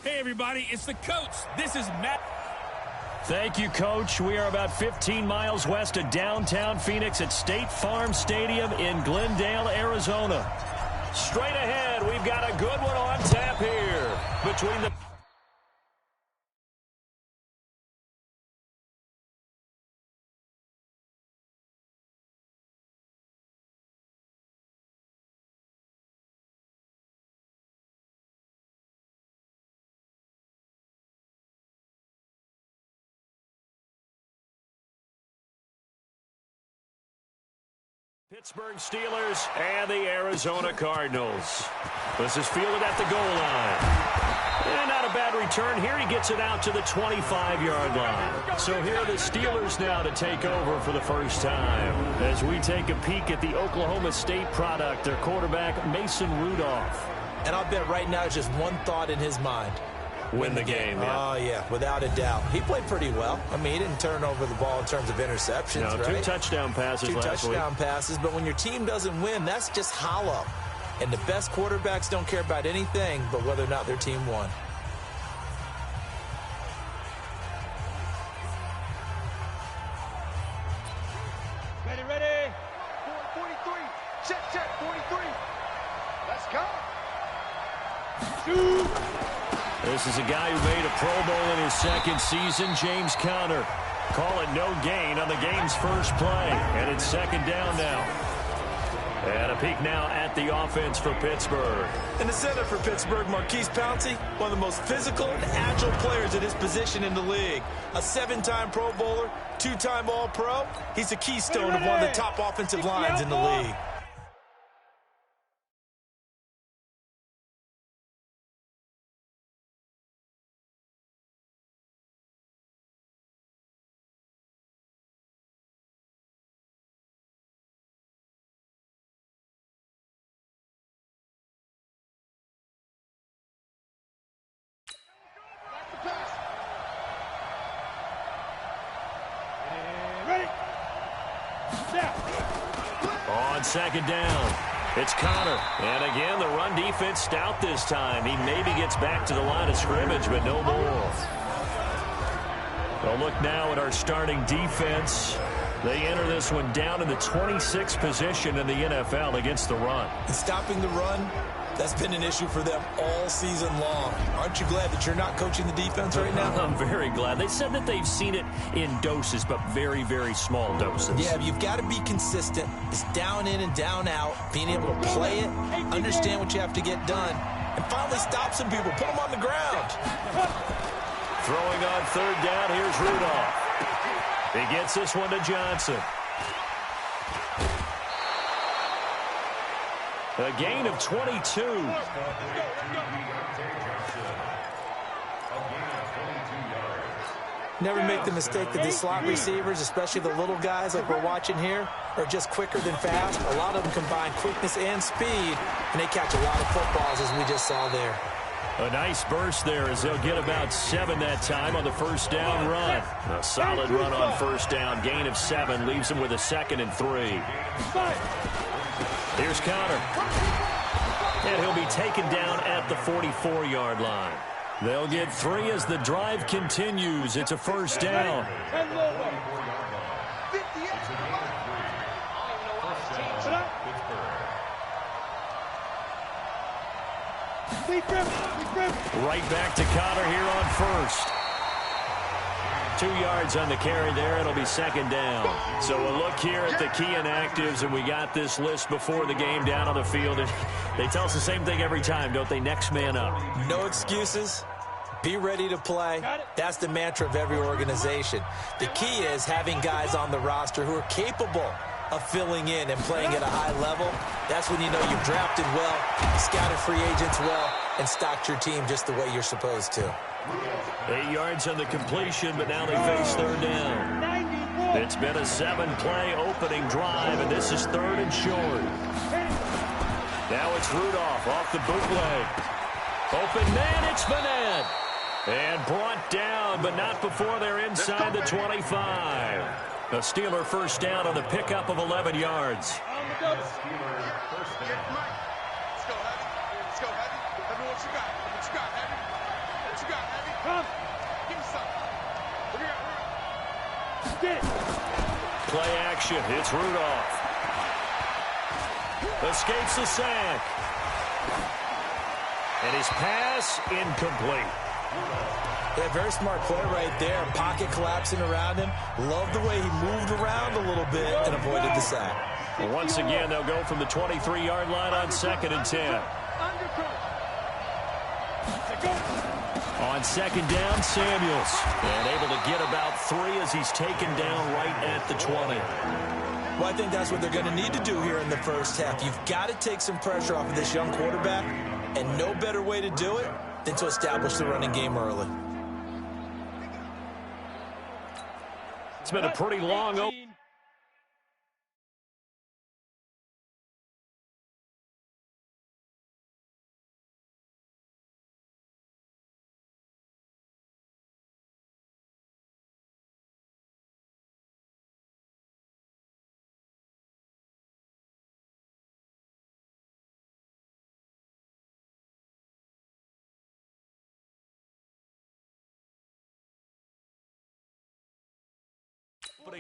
Hey, everybody, it's the coach. This is Matt. Thank you, Coach. We are about 15 miles west of downtown Phoenix at State Farm Stadium in Glendale, Arizona. Straight ahead, we've got a good one on tap here between the... Pittsburgh Steelers and the Arizona Cardinals. This is fielded at the goal line. And not a bad return here. He gets it out to the 25-yard line. So here are the Steelers now to take over for the first time. As we take a peek at the Oklahoma State product, their quarterback, Mason Rudolph. And I'll bet right now just one thought in his mind. Win the game. Yeah. Oh, yeah, without a doubt. He played pretty well. I mean, he didn't turn over the ball in terms of interceptions, no, right? 2 touchdown passes last week. 2 touchdown passes, but when your team doesn't win, that's just hollow. And the best quarterbacks don't care about anything but whether or not their team won. Ready. 43. Check, 43. Let's go. Shoot. This is a guy who made a Pro Bowl in his second season, James Conner. Call it no gain on the game's first play. And it's second down now. And a peek now at the offense for Pittsburgh. In the center for Pittsburgh, Marquise Pouncey, one of the most physical and agile players at his position in the league. A 7-time Pro Bowler, 2-time All-Pro. He's a keystone of one of the top offensive lines in the league. On second down, it's Conner. And again, the run defense stout this time. He maybe gets back to the line of scrimmage, but no more. We'll look now at our starting defense. They enter this one down in the 26th position in the NFL against the run. And stopping the run, that's been an issue for them all season long. Aren't you glad that you're not coaching the defense right now? I'm very glad. They said that they've seen it in doses, but very, very small doses. Yeah, you've got to be consistent. It's down in and down out, being able to play it, understand what you have to get done, and finally stop some people, put them on the ground. Throwing on third down, here's Rudolph. He gets this one to Johnson. A gain of 22. Never make the mistake that these slot receivers, especially the little guys like we're watching here, are just quicker than fast. A lot of them combine quickness and speed, and they catch a lot of footballs, as we just saw there. A nice burst there as they'll get about 7 that time on the first down run. A solid run on first down. Gain of 7 leaves him with a 2nd and 3. Here's Conner. And he'll be taken down at the 44-yard line. They'll get 3 as the drive continues. It's a first down. Right back to Conner here on first. 2 yards on the carry there. It'll be second down. So we'll look here at the key inactives, and we got this list before the game down on the field. And they tell us the same thing every time, don't they? Next man up. No excuses. Be ready to play. That's the mantra of every organization. The key is having guys on the roster who are capable of filling in and playing at a high level. That's when you know you've drafted well, scouted free agents well, and stocked your team just the way you're supposed to. 8 yards on the completion, but now they face third down. It's been a 7-play opening drive, and this is 3rd and short. Now it's Rudolph off the bootleg. Open man, it's Bennett. And brought down, but not before they're inside the 25. A Steeler first down on the pickup of 11 yards. What you got, Abby? Come. Give me something. What do you got? Play action. It's Rudolph. Escapes the sack. And his pass incomplete. Yeah, very smart play right there. Pocket collapsing around him. Love the way he moved around a little bit and avoided the sack. Well, once again, they'll go from the 23-yard line on 2nd and 10. On 2nd down, Samuels. And able to get about 3 as he's taken down right at the 20. Well, I think that's what they're going to need to do here in the first half. You've got to take some pressure off of this young quarterback, and no better way to do it than to establish the running game early. It's been a pretty long opening.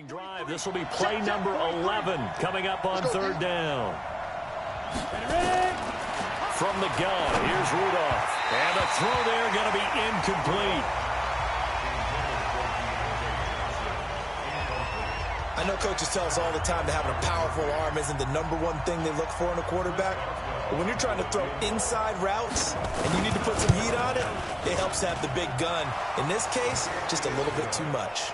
Drive. This will be play number 11 coming up on 3rd down. From the gun, here's Rudolph. And the throw there going to be incomplete. I know coaches tell us all the time that having a powerful arm isn't the #1 thing they look for in a quarterback. But when you're trying to throw inside routes and you need to put some heat on it, it helps to have the big gun. In this case, just a little bit too much.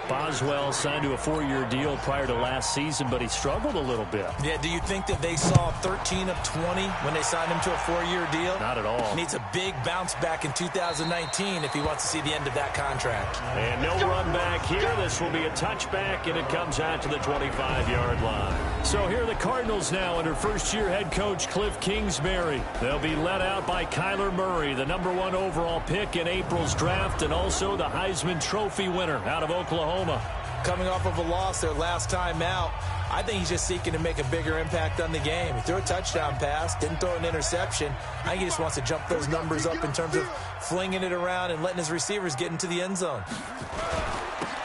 Boswell signed to a 4-year deal prior to last season, but he struggled a little bit. Yeah, do you think that they saw 13 of 20 when they signed him to a 4-year deal? Not at all. He needs a big bounce back in 2019 if he wants to see the end of that contract. And no run back here. This will be a touchback, and it comes out to the 25-yard line. So here are the Cardinals now under first-year head coach Cliff Kingsbury. They'll be led out by Kyler Murray, the #1 overall pick in April's draft, and also the Heisman Trophy winner out of Oklahoma. Coming off of a loss their last time out, I think he's just seeking to make a bigger impact on the game. He threw a touchdown pass, didn't throw an interception. I think he just wants to jump those numbers up in terms of flinging it around and letting his receivers get into the end zone.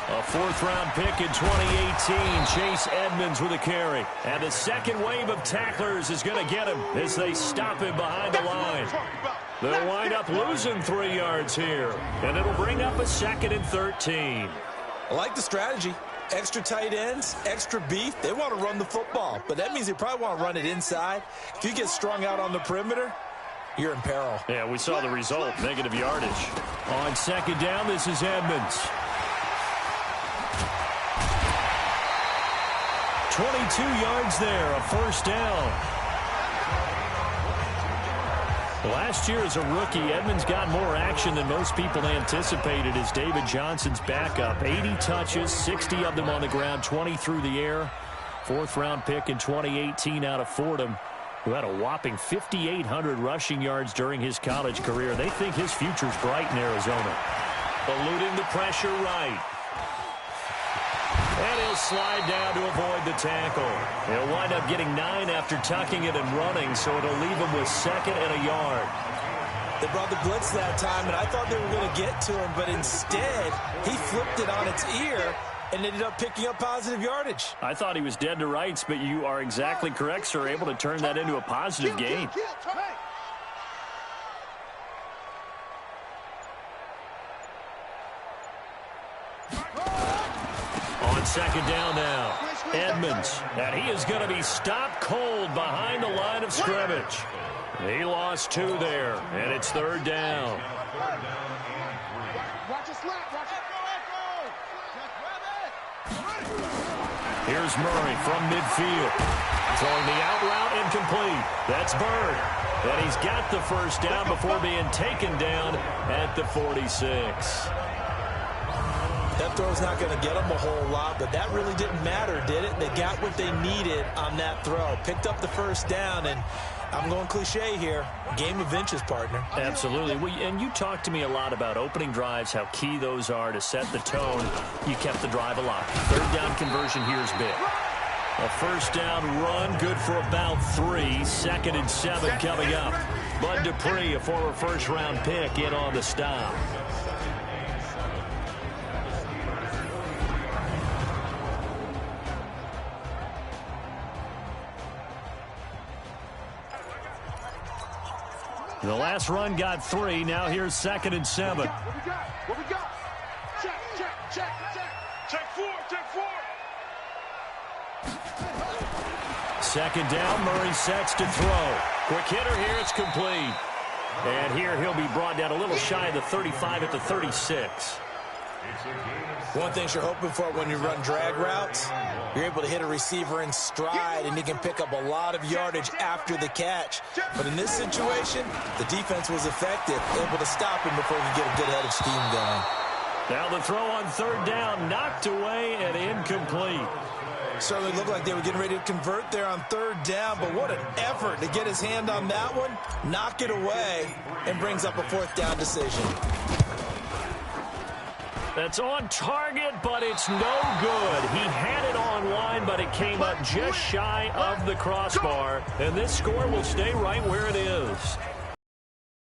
A 4th-round pick in 2018, Chase Edmonds with a carry. And the second wave of tacklers is going to get him as they stop him behind the line. They'll wind up losing 3 yards here, and it'll bring up a 2nd and 13. I like the strategy. Extra tight ends, extra beef. They want to run the football, but that means they probably want to run it inside. If you get strung out on the perimeter, you're in peril. Yeah, we saw the result, negative yardage. On 2nd down, this is Edmonds. 22 yards there, a 1st down. Last year as a rookie, Edmonds got more action than most people anticipated as David Johnson's backup. 80 touches, 60 of them on the ground, 20 through the air. 4th-round pick in 2018 out of Fordham, who had a whopping 5,800 rushing yards during his college career. They think his future's bright in Arizona. Eluding the pressure right. And he'll slide down to avoid the tackle. He'll wind up getting 9 after tucking it and running, so it'll leave him with 2nd and a yard. They brought the blitz that time, and I thought they were going to get to him, but instead, he flipped it on its ear and ended up picking up positive yardage. I thought he was dead to rights, but you are exactly correct, sir, able to turn that into a positive gain. On 2nd down now, Edmonds, and he is going to be stopped cold behind the line of scrimmage. He lost 2 there, and it's 3rd down. Here's Murray from midfield. Throwing the out route incomplete. That's Bird. And he's got the 1st down before being taken down at the 46. That throw's not going to get them a whole lot, but that really didn't matter, did it? They got what they needed on that throw. Picked up the 1st down, and I'm going cliche here. Game of inches, partner. Absolutely. And you talked to me a lot about opening drives, how key those are to set the tone. You kept the drive alive. 3rd down conversion here is big. A 1st down run, good for about 3. 2nd and 7 coming up. Bud Dupree, a former first-round pick, in on the stop. The last run got 3. Now here's 2nd and 7. What we got? What we got? Check, check, check, check. Check 4, check 4. 2nd down, Murray sets to throw. Quick hitter here, it's complete. And here he'll be brought down a little shy of the 35 at the 36. One thing you're hoping for when you run drag routes, you're able to hit a receiver in stride, and he can pick up a lot of yardage after the catch. But in this situation, the defense was effective, able to stop him before he could get a good head of steam going. Now the throw on 3rd down, knocked away and incomplete. Certainly looked like they were getting ready to convert there on 3rd down, but what an effort to get his hand on that one, knock it away, and brings up a 4th down decision. That's on target, but it's no good. He had it on line, but it came up just shy of the crossbar, and this score will stay right where it is.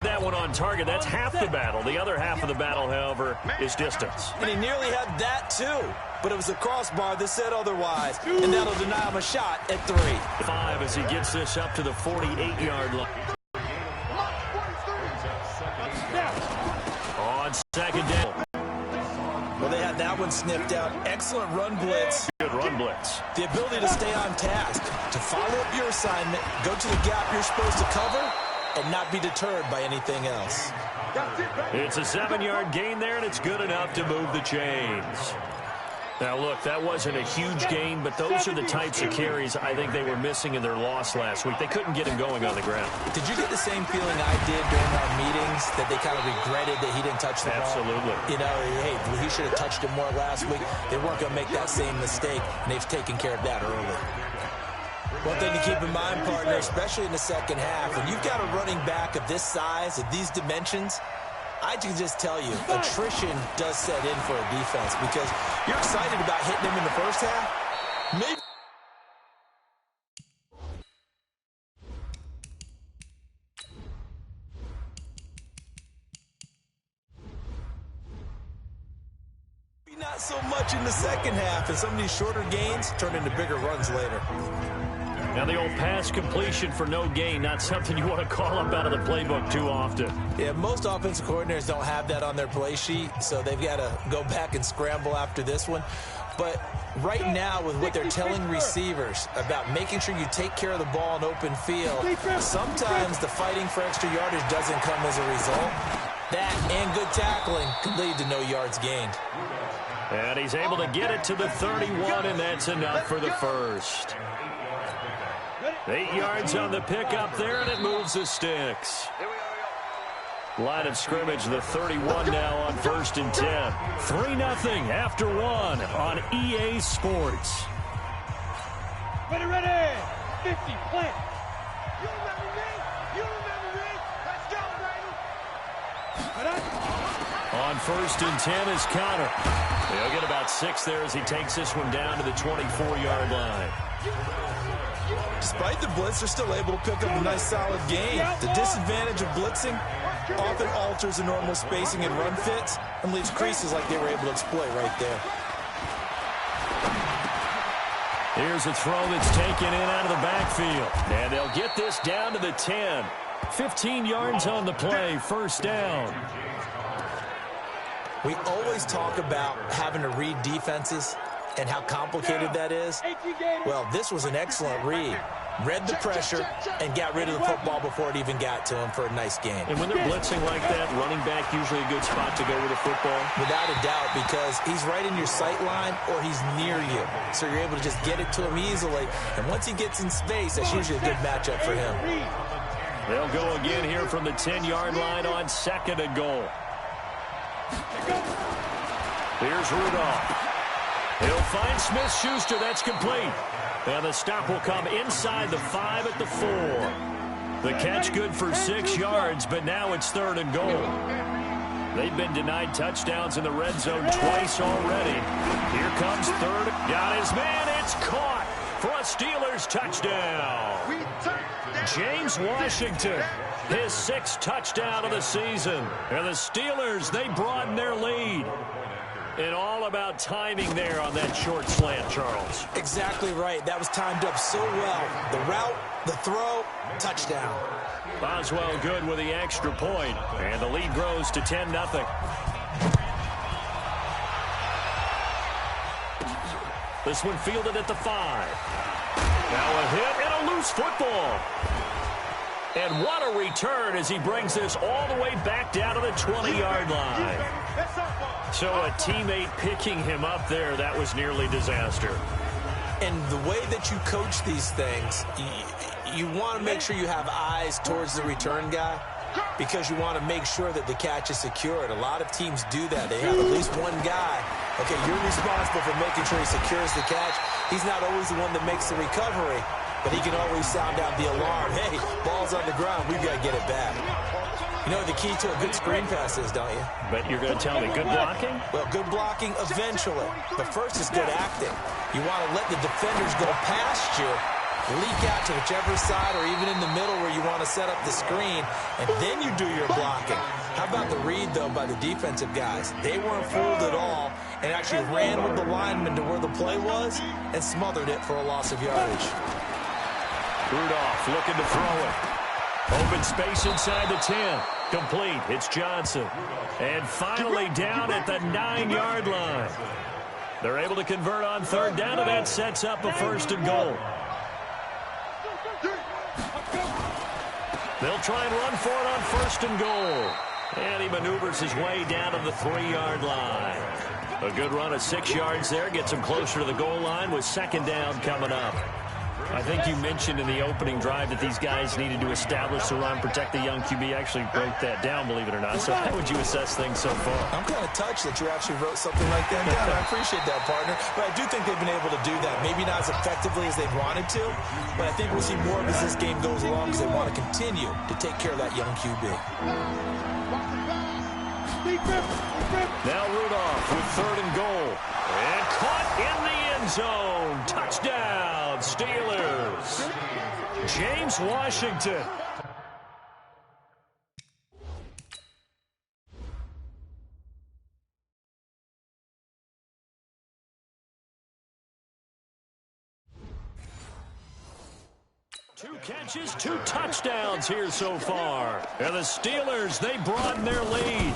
That one on target, that's half the battle. The other half of the battle, however, is distance. And he nearly had that, too. But it was a crossbar that said otherwise, and that'll deny him a shot at 3. 5 as he gets this up to the 48-yard line. On 2nd down. Well, they had that one sniffed out. Excellent run blitz. Good run blitz. The ability to stay on task, to follow up your assignment, go to the gap you're supposed to cover, and not be deterred by anything else. It's a 7-yard gain there, and it's good enough to move the chains. Now, look, that wasn't a huge gain, but those are the types of carries I think they were missing in their loss last week. They couldn't get him going on the ground. Did you get the same feeling I did during our meetings, that they kind of regretted that he didn't touch the ball? Absolutely. You know, hey, he should have touched it more last week. They weren't going to make that same mistake, and they've taken care of that early. One thing to keep in mind, partner, especially in the second half, when you've got a running back of this size, of these dimensions, I can just tell you, attrition does set in for a defense because you're excited about hitting him in the first half. Maybe not so much in the second half, and some of these shorter gains turn into bigger runs later. Now the old pass completion for no gain, not something you want to call up out of the playbook too often. Yeah, most offensive coordinators don't have that on their play sheet, so they've got to go back and scramble after this one. But right now, with what they're telling receivers about making sure you take care of the ball in open field, sometimes the fighting for extra yardage doesn't come as a result. That and good tackling can lead to no yards gained. And he's able to get it to the 31, and that's enough for the first. 8 yards on the pickup there, and it moves the sticks. Line of scrimmage, the 31 now on 1st and 10. 3-0 after 1 on EA Sports. Ready, 50, plant. You remember me? You remember me? Let's go, baby. On 1st and 10 is Connor. He'll get about 6 there as he takes this one down to the 24-yard line. Despite the blitz, they're still able to pick up a nice solid gain. The disadvantage of blitzing often alters the normal spacing and run fits and leaves creases like they were able to exploit right there. Here's a throw that's taken in out of the backfield. And they'll get this down to the 10. 15 yards on the play, 1st down. We always talk about having to read defenses and how complicated that is. Well, this was an excellent read. Read the pressure and got rid of the football before it even got to him for a nice gain. And when they're blitzing like that, running back usually a good spot to go with the football? Without a doubt, because he's right in your sight line or he's near you. So you're able to just get it to him easily. And once he gets in space, that's usually a good matchup for him. They'll go again here from the 10-yard line on 2nd and goal. Here's Rudolph. He'll find Smith-Schuster. That's complete. And the stop will come inside the 5 at the 4. The catch good for 6 yards, but now it's 3rd and goal. They've been denied touchdowns in the red zone twice already. Here comes 3rd. Got his man. It's caught for a Steelers touchdown. James Washington His 6th touchdown of the season. And the Steelers, they broaden their lead. And all about timing there on that short slant, Charles. Exactly right. That was timed up so well. The route, the throw, touchdown. Boswell good with the extra point. And the lead grows to 10-0. This one fielded at the 5. Now a hit and a loose football. And what a return as he brings this all the way back down to the 20-yard line. So a teammate picking him up there, that was nearly disaster. And the way that you coach these things, you want to make sure you have eyes towards the return guy because you want to make sure that the catch is secured. A lot of teams do that. They have at least one guy. Okay, you're responsible for making sure he secures the catch. He's not always the one that makes the recovery, but he can always sound out the alarm. Hey, ball's on the ground. We've got to get it back. You know what the key to a good screen pass is, don't you? But you're going to tell me good blocking? Well, good blocking eventually. But first is good acting. You want to let the defenders go past you, leak out to whichever side or even in the middle where you want to set up the screen, and then you do your blocking. How about the read, though, by the defensive guys? They weren't fooled at all and actually ran with the lineman to where the play was and smothered it for a loss of yardage. Rudolph looking to throw it. Open space inside the 10. Complete. It's Johnson. And finally down at the 9-yard line. They're able to convert on 3rd down, and that sets up a 1st and goal. They'll try and run for it on 1st and goal. And he maneuvers his way down to the 3-yard line. A good run of 6 yards there. Gets him closer to the goal line with 2nd down coming up. I think you mentioned in the opening drive that these guys needed to establish the run, protect the young QB. Actually wrote that down, believe it or not. So how would you assess things so far? I'm kind of touched that you actually wrote something like that down. I appreciate that, partner. But I do think they've been able to do that. Maybe not as effectively as they wanted to, but I think we'll see more of as this game goes along because they want to continue to take care of that young QB. Now Rudolph with 3rd and goal. And caught in the end zone. Touchdown, Steelers. James Washington. Two catches, 2 touchdowns here so far. And the Steelers, they broaden their lead.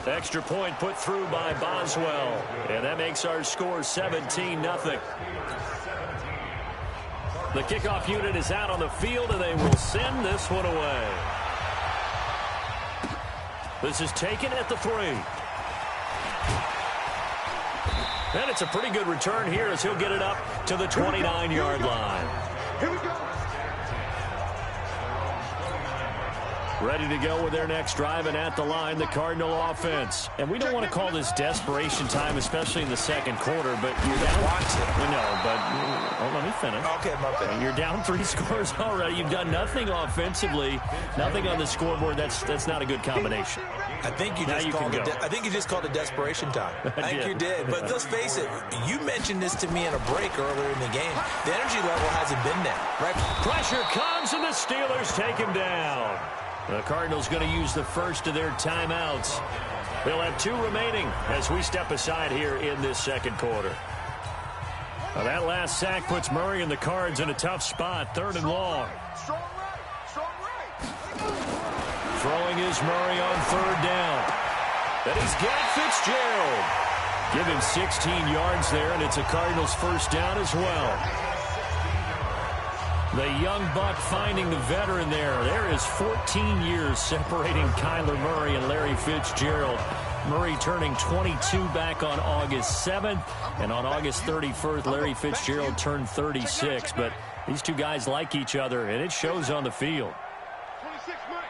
Extra point put through by Boswell. And that makes our score 17-0. The kickoff unit is out on the field, and they will send this one away. This is taken at the 3. And it's a pretty good return here as he'll get it up to the 29-yard line. Here we go. Ready to go with their next drive, and at the line, the Cardinal offense. And we don't want to call this desperation time, especially in the 2nd quarter, but you're down. We know, but let me finish. Okay, my bad. You're down 3 scores already. You've done nothing offensively, nothing on the scoreboard. That's not a good combination. I think you just called it desperation time. I think you did. But let's face it, you mentioned this to me in a break earlier in the game. The energy level hasn't been there, right? Pressure comes, and the Steelers take him down. The Cardinals going to use the first of their timeouts. They'll have 2 remaining as we step aside here in this 2nd quarter. Now that last sack puts Murray and the Cards in a tough spot. 3rd and long. Strong right. Throwing is Murray on 3rd down. And he's got Fitzgerald. Give him 16 yards there, and it's a Cardinals 1st down as well. The young buck finding the veteran there. There is 14 years separating Kyler Murray and Larry Fitzgerald. Murray turning 22 back on August 7th. And on August 31st, Larry Fitzgerald turned 36. But these 2 guys like each other, and it shows on the field. 26 Mike.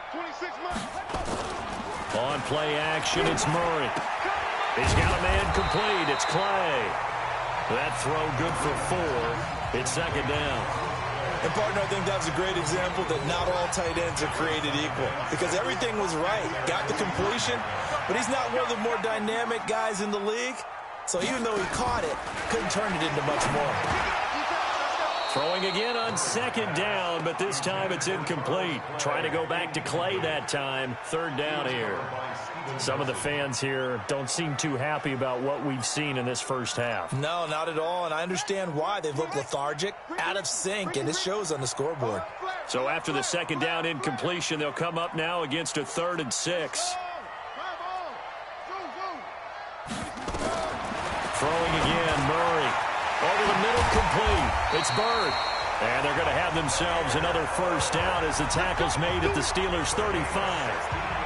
On play action, it's Murray. He's got a man complete. It's Clay. That throw good for 4. It's 2nd down. And, partner, I think that was a great example that not all tight ends are created equal because everything was right. Got the completion, but he's not one of the more dynamic guys in the league. So even though he caught it, couldn't turn it into much more. Throwing again on second down, but this time it's incomplete. Trying to go back to Clay that time. Third down here. Some of the fans here don't seem too happy about what we've seen in this first half. No, not at all, and I understand why. They've looked lethargic, out of sync, and it shows on the scoreboard. So after the second down incompletion, they'll come up now against a 3rd and 6. Throwing again, Murray. Over the middle, complete. It's Bird. And they're going to have themselves another first down as the tackle's made at the Steelers' 35.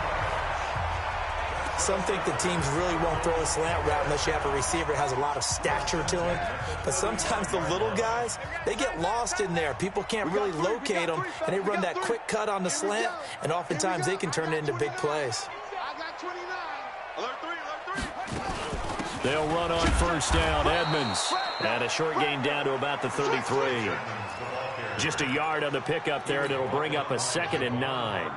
Some think the teams really won't throw a slant route unless you have a receiver who has a lot of stature to him. But sometimes the little guys, they get lost in there. People can't really locate them, and they run that quick cut on the slant, and oftentimes they can turn it into big plays. They'll run on first down. Edmonds. And a short gain down to about the 33. Just a yard on the pickup there, and it'll bring up a 2nd and 9.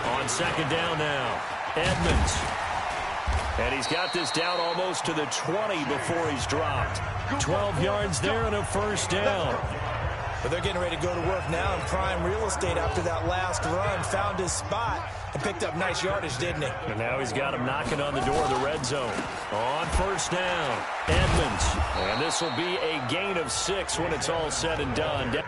On second down now, Edmonds. And he's got this down almost to the 20 before he's dropped. 12 yards there and a first down. But they're getting ready to go to work now in prime real estate after that last run. Found his spot and picked up nice yardage, didn't he? And now he's got him knocking on the door of the red zone. On first down, Edmonds. And this will be a gain of 6 when it's all said and done.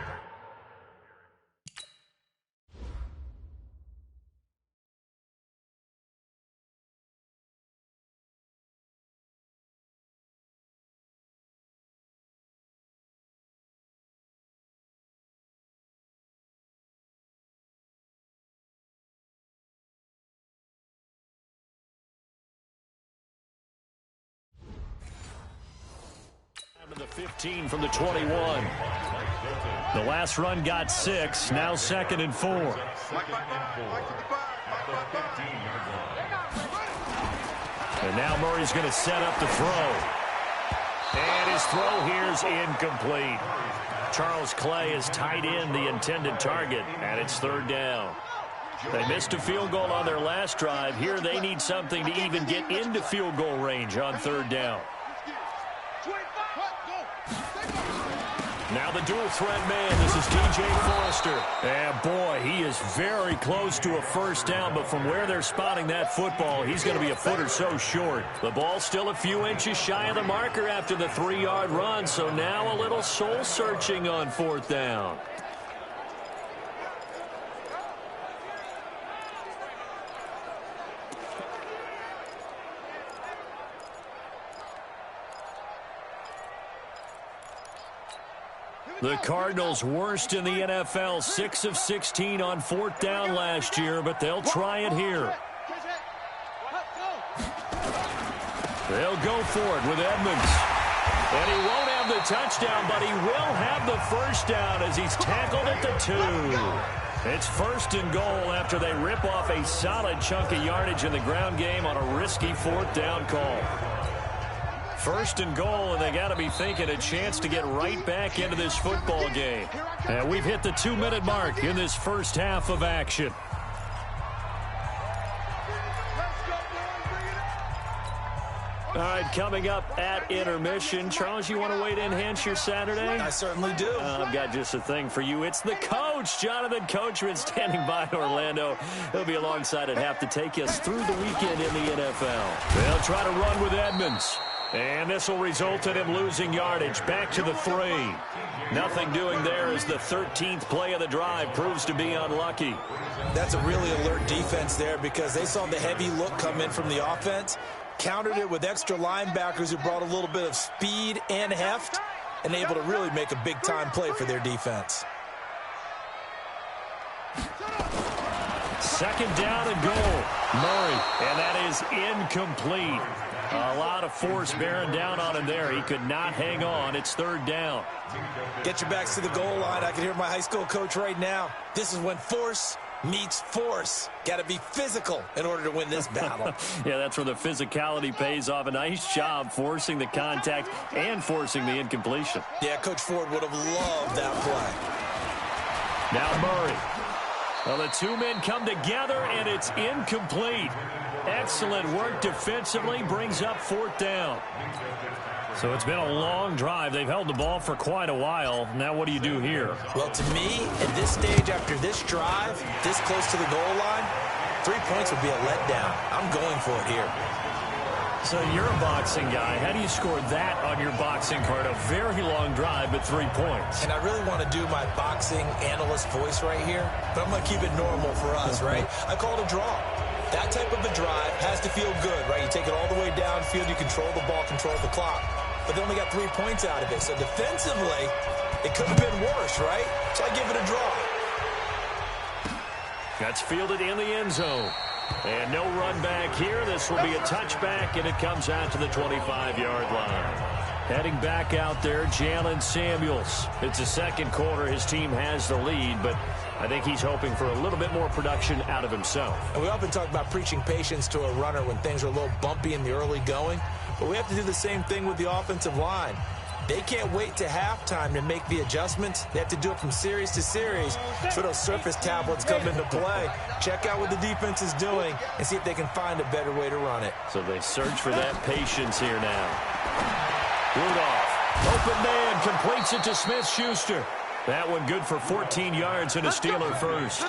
The 15 from the 21. The last run got 6. Now 2nd and 4. And now Murray's going to set up the throw. And his throw here's incomplete. Charles Clay has tied in the intended target, and it's 3rd down. They missed a field goal on their last drive. Here they need something to even get into field goal range on 3rd down. Now the dual threat man, this is DJ Forrester. And boy, he is very close to a first down, but from where they're spotting that football, he's going to be a foot or so short. The ball's still a few inches shy of the marker after the 3-yard run, so now a little soul searching on 4th down. The Cardinals worst in the NFL, 6 of 16 on 4th down last year, but they'll try it here. They'll go for it with Edmonds. And he won't have the touchdown, but he will have the first down as he's tackled at the 2. It's 1st and goal after they rip off a solid chunk of yardage in the ground game on a risky 4th down call. 1st and goal, and they got to be thinking a chance to get right back into this football game. And we've hit the 2-minute mark in this first half of action. All right, coming up at intermission. Charles, you want to wait to enhance your Saturday? I certainly do. I've got just a thing for you. It's the coach, Jonathan Coachman, standing by in Orlando. He'll be alongside at half to take us through the weekend in the NFL. They'll try to run with Edmonds. And this will result in him losing yardage. Back to the 3. Nothing doing there as the 13th play of the drive proves to be unlucky. That's a really alert defense there because they saw the heavy look come in from the offense, countered it with extra linebackers who brought a little bit of speed and heft, and able to really make a big-time play for their defense. 2nd down and goal. Murray, and that is incomplete. A lot of force bearing down on him there. He could not hang on. It's 3rd down. Get your backs to the goal line. I can hear my high school coach right now. This is when force meets force. Got to be physical in order to win this battle. Yeah, that's where the physicality pays off. A nice job forcing the contact and forcing the incompletion. Yeah, Coach Ford would have loved that play. Now Murray. Well, the 2 men come together, and it's incomplete. Excellent work defensively, brings up 4th down. So it's been a long drive. They've held the ball for quite a while. Now what do you do here? Well, to me, at this stage after this drive, this close to the goal line, 3 points would be a letdown. I'm going for it here. So you're a boxing guy. How do you score that on your boxing card? A very long drive, but 3 points. And I really want to do my boxing analyst voice right here, but I'm going to keep it normal for us, right? I call it a draw. That type of a drive has to feel good, right? You take it all the way downfield, you control the ball, control the clock. But they only got 3 points out of it. So defensively, it could have been worse, right? So I give it a draw. That's fielded in the end zone. And no run back here. This will be a touchback, and it comes out to the 25-yard line. Heading back out there, Jalen Samuels. It's the second quarter. His team has the lead, but I think he's hoping for a little bit more production out of himself. And we often talk about preaching patience to a runner when things are a little bumpy in the early going, but we have to do the same thing with the offensive line. They can't wait to halftime to make the adjustments. They have to do it from series to series so those surface tablets come into play. Check out what the defense is doing and see if they can find a better way to run it. So they search for that patience here now. Rudolph, open man, completes it to Smith-Schuster. That one good for 14 yards and a Steeler first.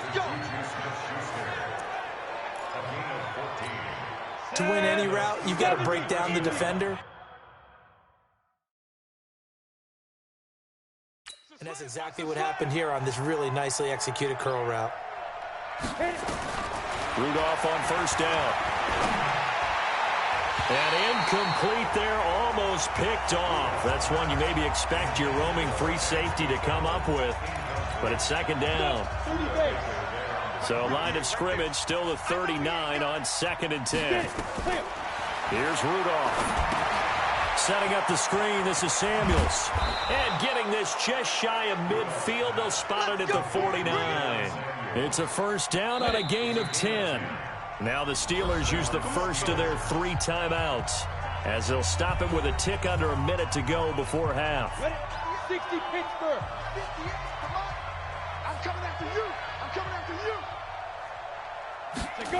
To win any route, you've got to break down the defender. And that's exactly what happened here on this really nicely executed curl route. Rudolph on first down. And incomplete there, almost picked off. That's one you maybe expect your roaming free safety to come up with. But it's second down. So line of scrimmage, still the 39 on 2nd and 10. Here's Rudolph. Setting up the screen, this is Samuels. And getting this just shy of midfield. They'll spot it at the 49. It's a first down on a gain of 10. Now the Steelers use the first of their 3 timeouts as they'll stop it with a tick under a minute to go before half. 60 Pittsburgh. 58, come on. I'm coming after you. I'm coming after you. To go.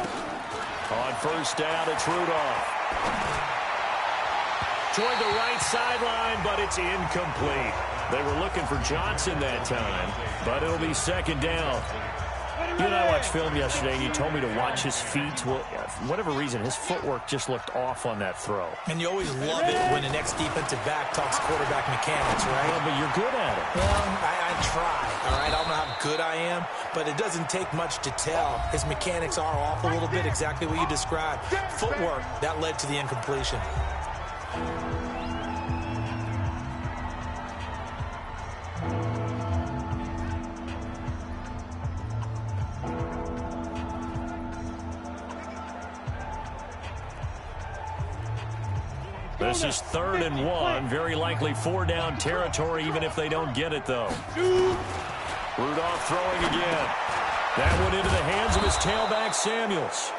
On first down, it's Rudolph. Toward the right sideline, but it's incomplete. They were looking for Johnson that time, but it'll be second down. You and I watched film yesterday, and you told me to watch his feet. Well, for whatever reason, his footwork just looked off on that throw. And you always love it when an ex-defensive back talks quarterback mechanics, right? Well, but you're good at it. Well, I try, all right? I don't know how good I am, but it doesn't take much to tell. His mechanics are off a little bit, exactly what you described. Footwork, that led to the incompletion. This is 3rd and 1. Very likely 4-down territory, even if they don't get it, though. Rudolph throwing again. That one into the hands of his tailback, Samuels.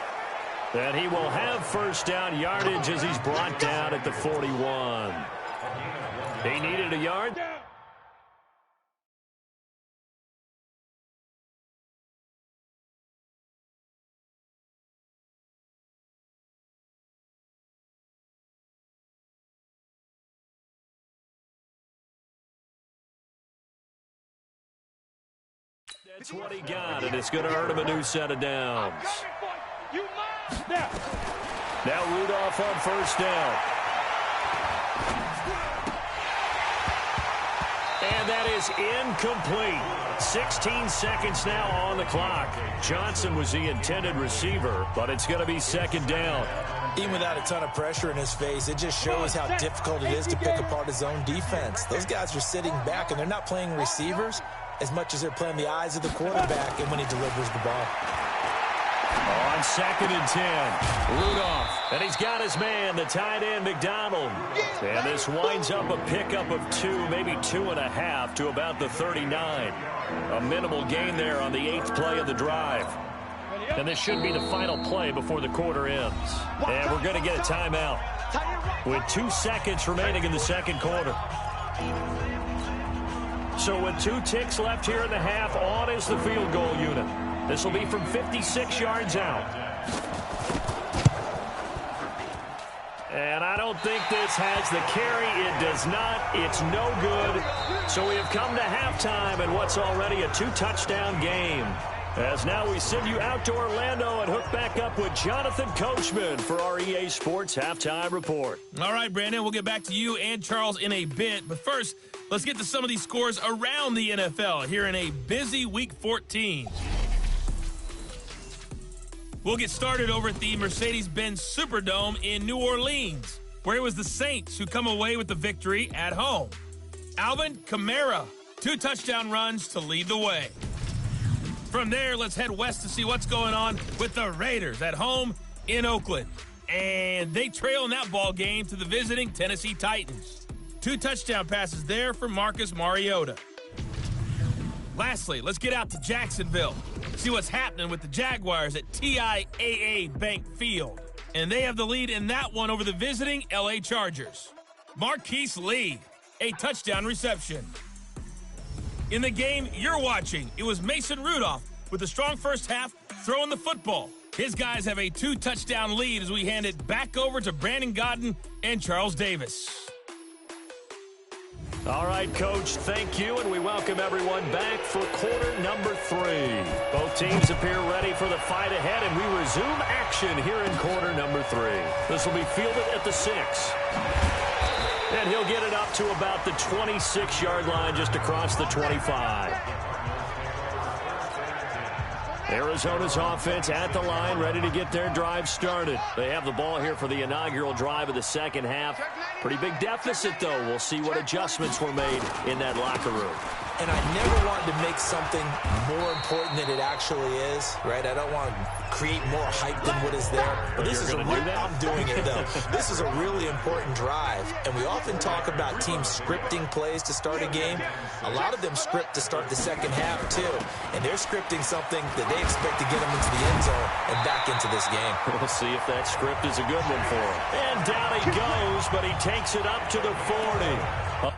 And he will have first down yardage as he's brought down at the 41. He needed a yard. That's what he got, and it's going to earn him a new set of downs. Now Rudolph on first down. And that is incomplete. 16 seconds now on the clock. Johnson was the intended receiver, but it's going to be second down. Even without a ton of pressure in his face, it just shows how difficult it is to pick apart his own defense. Those guys are sitting back, and they're not playing receivers as much as they're playing the eyes of the quarterback and when he delivers the ball. On 2nd and 10, Rudolph, and he's got his man, the tight end, McDonald. And this winds up a pickup of 2, maybe 2.5 to about the 39. A minimal gain there on the 8th play of the drive. And this should be the final play before the quarter ends. And we're going to get a timeout with 2 seconds remaining in the second quarter. So with 2 ticks left here in the half, on is the field goal unit. This will be from 56 yards out. And I don't think this has the carry. It does not. It's no good. So we have come to halftime in what's already a 2-touchdown game. As now we send you out to Orlando and hook back up with Jonathan Coachman for our EA Sports Halftime Report. All right, Brandon, we'll get back to you and Charles in a bit. But first, let's get to some of these scores around the NFL here in a busy Week 14. We'll get started over at the Mercedes-Benz Superdome in New Orleans, where it was the Saints who come away with the victory at home. Alvin Kamara, 2 touchdown runs to lead the way. From there, let's head west to see what's going on with the Raiders at home in Oakland. And they trail in that ball game to the visiting Tennessee Titans. 2 touchdown passes there for Marcus Mariota. Lastly, let's get out to Jacksonville. See what's happening with the Jaguars at TIAA Bank Field. And they have the lead in that one over the visiting LA Chargers. Marquise Lee, a touchdown reception. In the game you're watching, it was Mason Rudolph with a strong first half throwing the football. His guys have a 2-touchdown lead as we hand it back over to Brandon Godden and Charles Davis. All right, Coach, thank you, and we welcome everyone back for quarter number 3. Both teams appear ready for the fight ahead, and we resume action here in quarter number 3. This will be fielded at the 6. And he'll get it up to about the 26-yard line, just across the 25. Arizona's offense at the line, ready to get their drive started. They have the ball here for the inaugural drive of the second half. Pretty big deficit, though. We'll see what adjustments were made in that locker room. And I never want to make something more important than it actually is, right? I don't want to create more hype than what is there. But this is I'm doing it, though. This is a really important drive. And we often talk about teams scripting plays to start a game. A lot of them script to start the second half, too. And they're scripting something that they expect to get them into the end zone and back into this game. We'll see if that script is a good one for him. And down he goes, but he takes it up to the 40.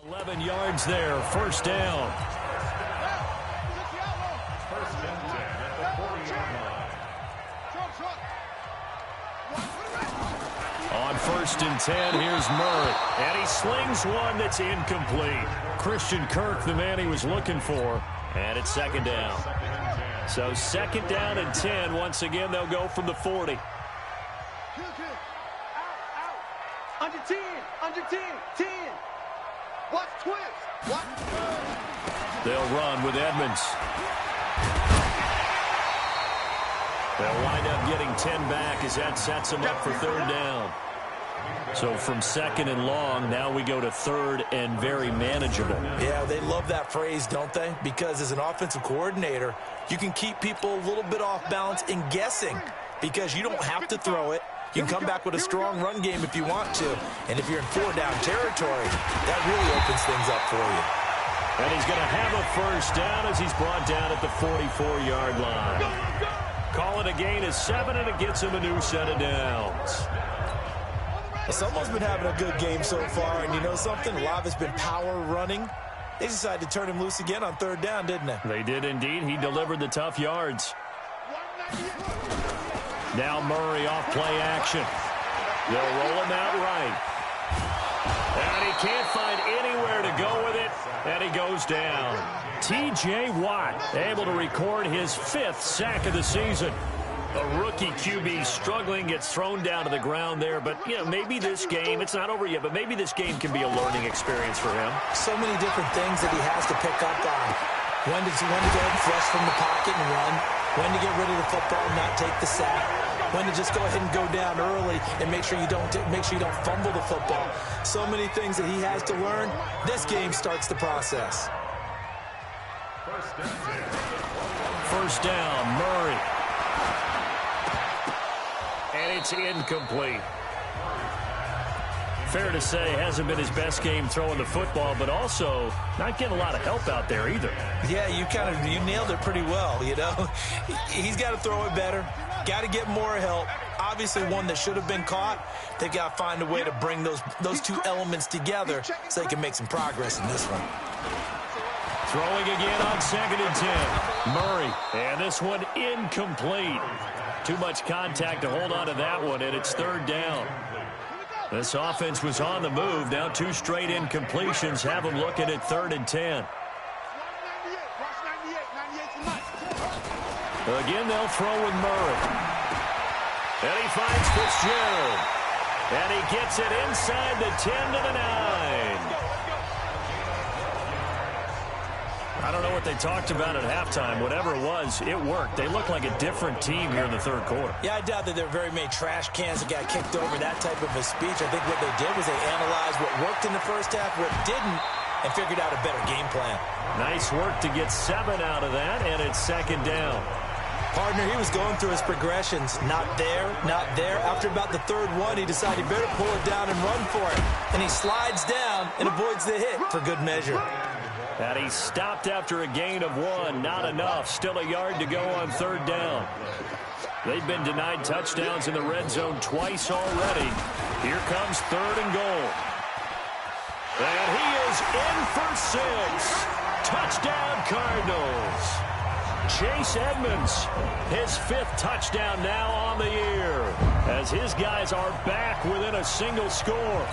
11 yards there, first down. First and 10 at the 40-yard line. On first and 10, here's Murray. And he slings one that's incomplete. Christian Kirk, the man he was looking for. And it's second down. So second down and 10. Once again, they'll go from the 40. Under 10, under 10, 10. Watch twist. Watch. They'll run with Edmonds. They'll wind up getting 10 back as that sets them up for third down. So from second and long, now we go to third and very manageable. Yeah, they love that phrase, don't they? Because as an offensive coordinator, you can keep people a little bit off balance and guessing because you don't have to throw it. You can come back with a strong run game if you want to. And if you're in 4-down territory, that really opens things up for you. And he's going to have a first down as he's brought down at the 44-yard line. Call it a gain of 7, and it gets him a new set of downs. Well, someone's been having a good game so far, and you know something? A lot of it's been power running. They decided to turn him loose again on third down, didn't they? They did indeed. He delivered the tough yards. Now Murray off play action. They'll roll him out right. And he can't find anywhere to go with it, and he goes down. T.J. Watt able to record his 5th sack of the season. A rookie QB struggling, gets thrown down to the ground there. But, you know, maybe this game, it's not over yet, but maybe this game can be a learning experience for him. So many different things that he has to pick up on. When to go ahead and flush from the pocket and run. When to get rid of the football and not take the sack. When to just go ahead and go down early and make sure you don't fumble the football. So many things that he has to learn. This game starts the process. First down, Murray. And it's incomplete. Fair to say, hasn't been his best game throwing the football, but also not getting a lot of help out there either. Yeah, you nailed it pretty well, you know. He's got to throw it better. Got to get more help. obviously one that should have been caught. They got to find a way to bring those two elements together so they can make some progress in this one. Throwing again on 2nd and 10. Murray, and this one incomplete. Too much contact to hold on to that one, and it's 3rd down. This offense was on the move. Now 2 straight incompletions have them looking at 3rd and 10. Again, they'll throw with Murray. And he finds Fitzgerald. And he gets it inside the 10 to the 9. I don't know what they talked about at halftime. Whatever it was, it worked. They look like a different team here in the 3rd quarter. Yeah, I doubt that there were very many trash cans that got kicked over, that type of a speech. I think what they did was they analyzed what worked in the first half, what didn't, and figured out a better game plan. Nice work to get 7 out of that, and it's 2nd down. Partner, he was going through his progressions. Not there, not there. After about the 3rd one, he decided he better pull it down and run for it. And he slides down and avoids the hit for good measure. And he stopped after a gain of 1. Not enough. Still a yard to go on 3rd down. They've been denied touchdowns in the red zone twice already. Here comes 3rd and goal. And he is in for 6. Touchdown, Cardinals. Chase Edmonds, his 5th touchdown now on the year, as his guys are back within a single score.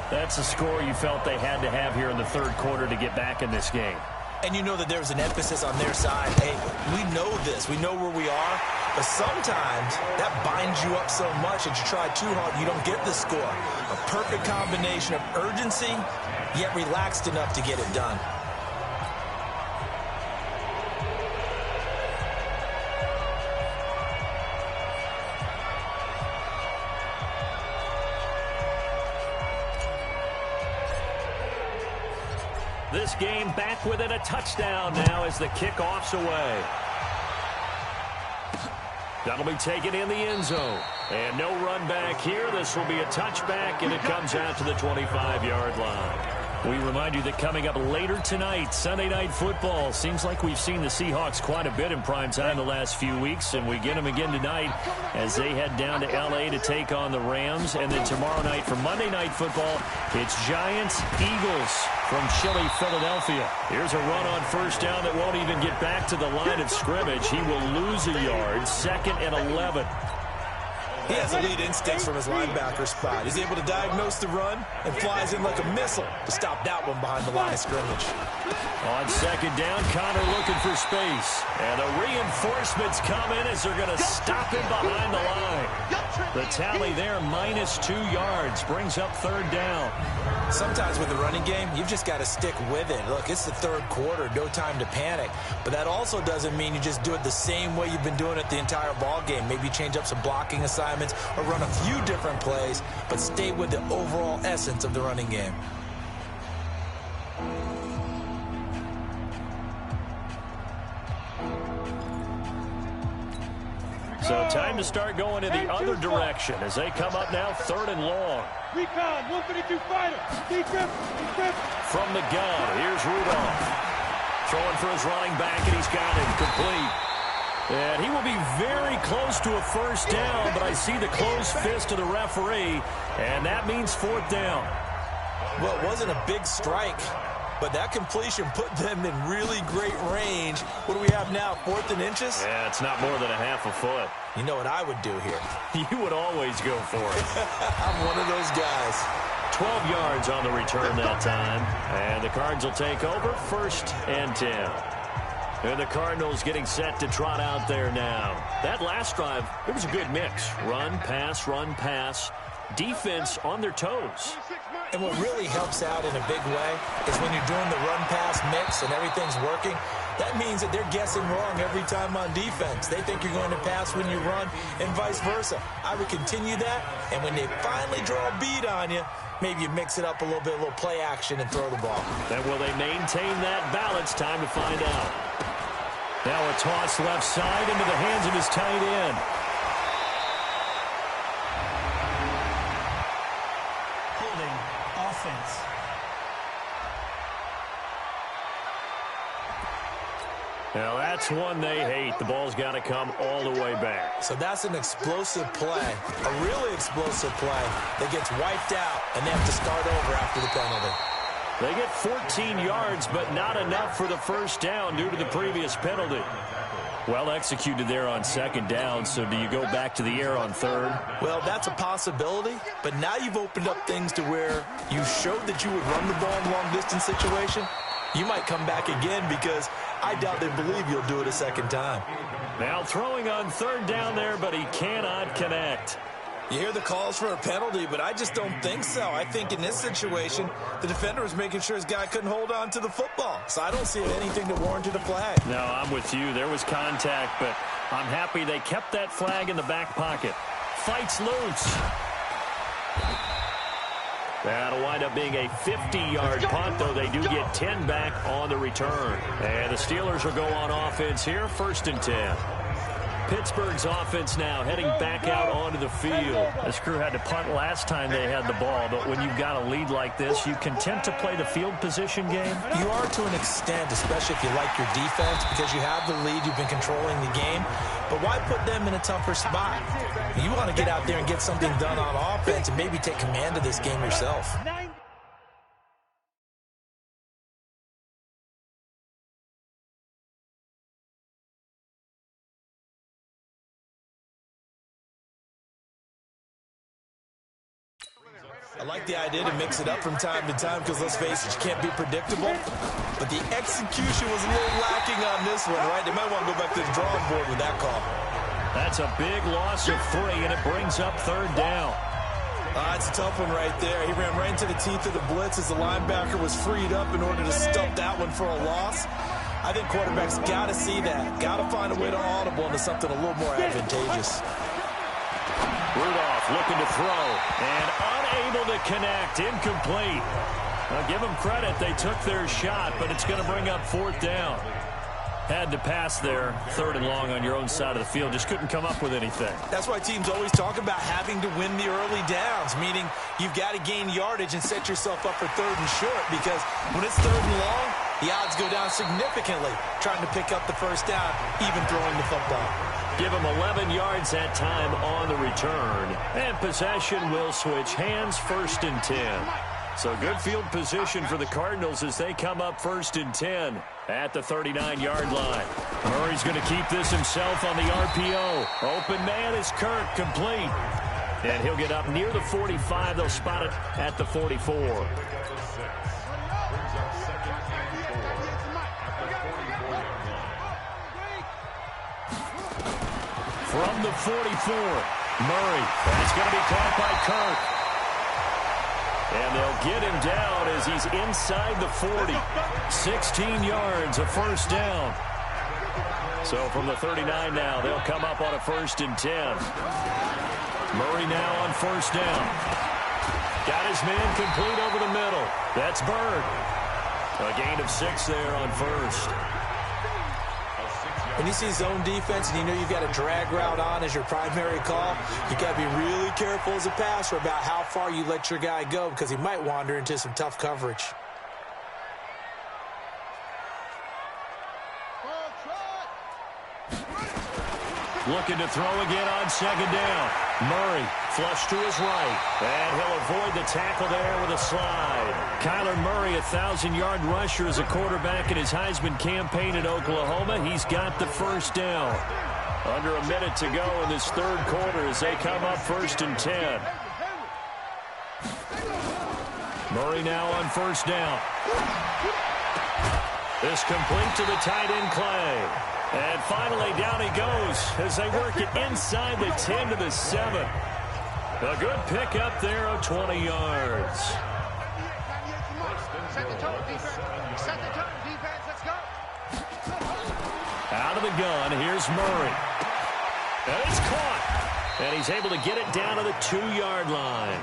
That's a score you felt they had to have here in the 3rd quarter to get back in this game. And you know that there's an emphasis on their side. Hey, we know this. We know where we are. But sometimes that binds you up so much that you try too hard, you don't get the score. A perfect combination of urgency, yet relaxed enough to get it done. This game back within a touchdown now as the kickoff's away. That'll be taken in the end zone. And no run back here. This will be a touchback, and it comes out to the 25-yard line. We remind you that coming up later tonight, Sunday Night Football. Seems like we've seen the Seahawks quite a bit in prime time the last few weeks, and we get them again tonight as they head down to L.A. to take on the Rams. And then tomorrow night for Monday Night Football, it's Giants-Eagles from chilly Philadelphia. Here's a run on 1st down that won't even get back to the line of scrimmage. He will lose a yard, 2nd and 11. He has elite instincts from his linebacker spot. He's able to diagnose the run and flies in like a missile to stop that one behind the line of scrimmage. On 2nd down, Connor looking for space. And the reinforcements come in as they're going to stop him behind the line. The tally there, -2 yards, brings up 3rd down. Sometimes with the running game, you've just got to stick with it. Look, it's the 3rd quarter, no time to panic. But that also doesn't mean you just do it the same way you've been doing it the entire ball game. Maybe change up some blocking assignments or run a few different plays, but stay with the overall essence of the running game. So time to start going in the other direction as they come up now 3rd and long. Recon, 152 fighter. Decrypt. From the gun, here's Rudolph. Throwing for his running back, and he's got him complete. And he will be very close to a 1st down, but I see the closed fist of the referee, and that means 4th down. Well, it wasn't a big strike, but that completion put them in really great range. What do we have now, 4th and inches? Yeah, it's not more than a half a foot. You know what I would do here? You would always go for it. I'm one of those guys. 12 yards on the return that time, and the Cards will take over 1st and 10. And the Cardinals getting set to trot out there now. That last drive, it was a good mix. Run, pass, defense on their toes. And what really helps out in a big way is when you're doing the run-pass mix and everything's working, that means that they're guessing wrong every time on defense. They think you're going to pass when you run and vice versa. I would continue that, and when they finally draw a bead on you, maybe you mix it up a little bit, a little play action, and throw the ball. And will they maintain that balance? Time to find out. Now a toss left side into the hands of his tight end. Holding offense. Now, that's one they hate. The ball's got to come all the way back. So that's an explosive play, a really explosive play that gets wiped out, and they have to start over after the penalty. They get 14 yards, but not enough for the first down due to the previous penalty. Well executed there on second down, so do you go back to the air on third? Well, that's a possibility, but now you've opened up things to where you showed that you would run the ball in a long-distance situation. You might come back again because I doubt they believe you'll do it a second time. Now throwing on third down there, but he cannot connect. You hear the calls for a penalty, but I just don't think so. I think in this situation, the defender was making sure his guy couldn't hold on to the football. So I don't see anything that warranted a flag. No, I'm with you. There was contact, but I'm happy they kept that flag in the back pocket. Fights loose. That'll wind up being a 50-yard punt, though they do get 10 back on the return. And the Steelers will go on offense here, 1st and 10. Pittsburgh's offense now heading back out onto the field. This crew had to punt last time they had the ball, but when you've got a lead like this, you content to play the field position game? You are to an extent, especially if you like your defense, because you have the lead, you've been controlling the game. But why put them in a tougher spot? You want to get out there and get something done on offense and maybe take command of this game yourself. I like the idea to mix it up from time to time because, let's face it, you can't be predictable. But the execution was a little lacking on this one, right? They might want to go back to the drawing board with that call. That's a big loss of 3, and it brings up third down. That's a tough one right there. He ran right into the teeth of the blitz as the linebacker was freed up in order to stop that one for a loss. I think quarterbacks got to see that. Got to find a way to audible into something a little more advantageous. Rudolph looking to throw and unable to connect. Incomplete. Now give them credit. They took their shot, but it's going to bring up 4th down. Had to pass there, 3rd and long on your own side of the field. Just couldn't come up with anything. That's why teams always talk about having to win the early downs, meaning you've got to gain yardage and set yourself up for 3rd and short, because when it's 3rd and long, the odds go down significantly trying to pick up the first down, even throwing the football. Give them 11 yards that time on the return. And possession will switch hands, 1st and 10. So good field position for the Cardinals as they come up 1st and 10 at the 39-yard line. Murray's going to keep this himself on the RPO. Open man is Kirk, complete. And he'll get up near the 45. They'll spot it at the 44. From the 44, Murray. That's going to be caught by Kirk. And they'll get him down as he's inside the 40. 16 yards, a 1st down. So from the 39 now, they'll come up on a 1st and 10. Murray now on 1st down. Got his man complete over the middle. That's Bird. A gain of 6 there on 1st. When you see zone defense and you know you've got a drag route on as your primary call, you got to be really careful as a passer about how far you let your guy go because he might wander into some tough coverage. Looking to throw again on 2nd down. Murray flush to his right. And he'll avoid the tackle there with a slide. Kyler Murray, 1,000-yard rusher as a quarterback in his Heisman campaign at Oklahoma. He's got the 1st down. Under a minute to go in this 3rd quarter as they come up 1st and 10. Murray now on 1st down. This complete to the tight end Clay. And finally, down he goes as they work it inside the 10 to the 7. A good pick up there of 20 yards. Set the tone, defense. Set the tone, defense. Let's go. Out of the gun, here's Murray. And it's caught. And he's able to get it down to the 2-yard line.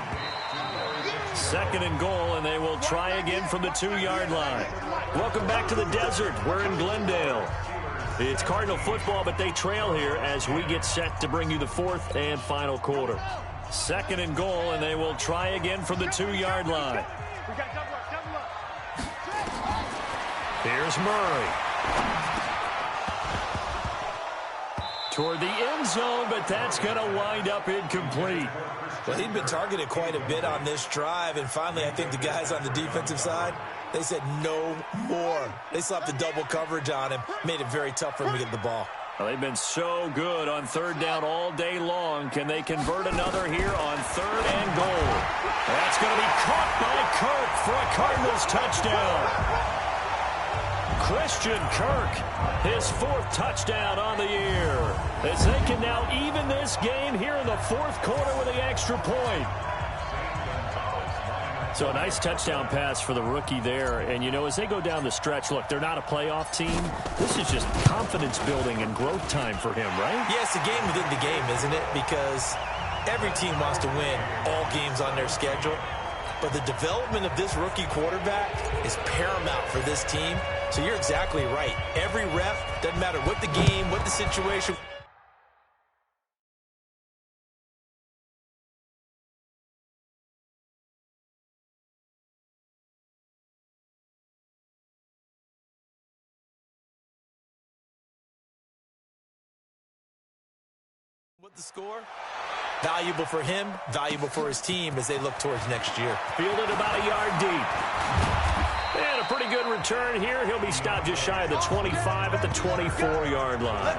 2nd and goal, and they will try again from the 2-yard line. Welcome back to the desert. We're in Glendale. It's Cardinal football, but they trail here as we get set to bring you the 4th and final quarter. 2nd and goal, and they will try again from the 2-yard line. Here's Murray. toward the end zone, but that's going to wind up incomplete. Well, he'd been targeted quite a bit on this drive, and finally I think the guys on the defensive side, they said no more. They slapped the double coverage on him, made it very tough for him to get the ball. Well, they've been so good on third down all day long. Can they convert another here on third and goal? That's going to be caught by Kirk for a Cardinals touchdown. Christian Kirk, his 4th touchdown on the year, as they can now even this game here in the 4th quarter with the extra point. So a nice touchdown pass for the rookie there. And, you know, as they go down the stretch, look, they're not a playoff team. This is just confidence building and growth time for him, right? Yeah, it's a game within the game, isn't it? Because every team wants to win all games on their schedule. But the development of this rookie quarterback is paramount for this team. So you're exactly right. Every rep, doesn't matter what the game, what the situation. What the score? Valuable for him, valuable for his team as they look towards next year. Fielded about a yard deep. And a pretty good return here. He'll be stopped just shy of the 25 at the 24-yard line.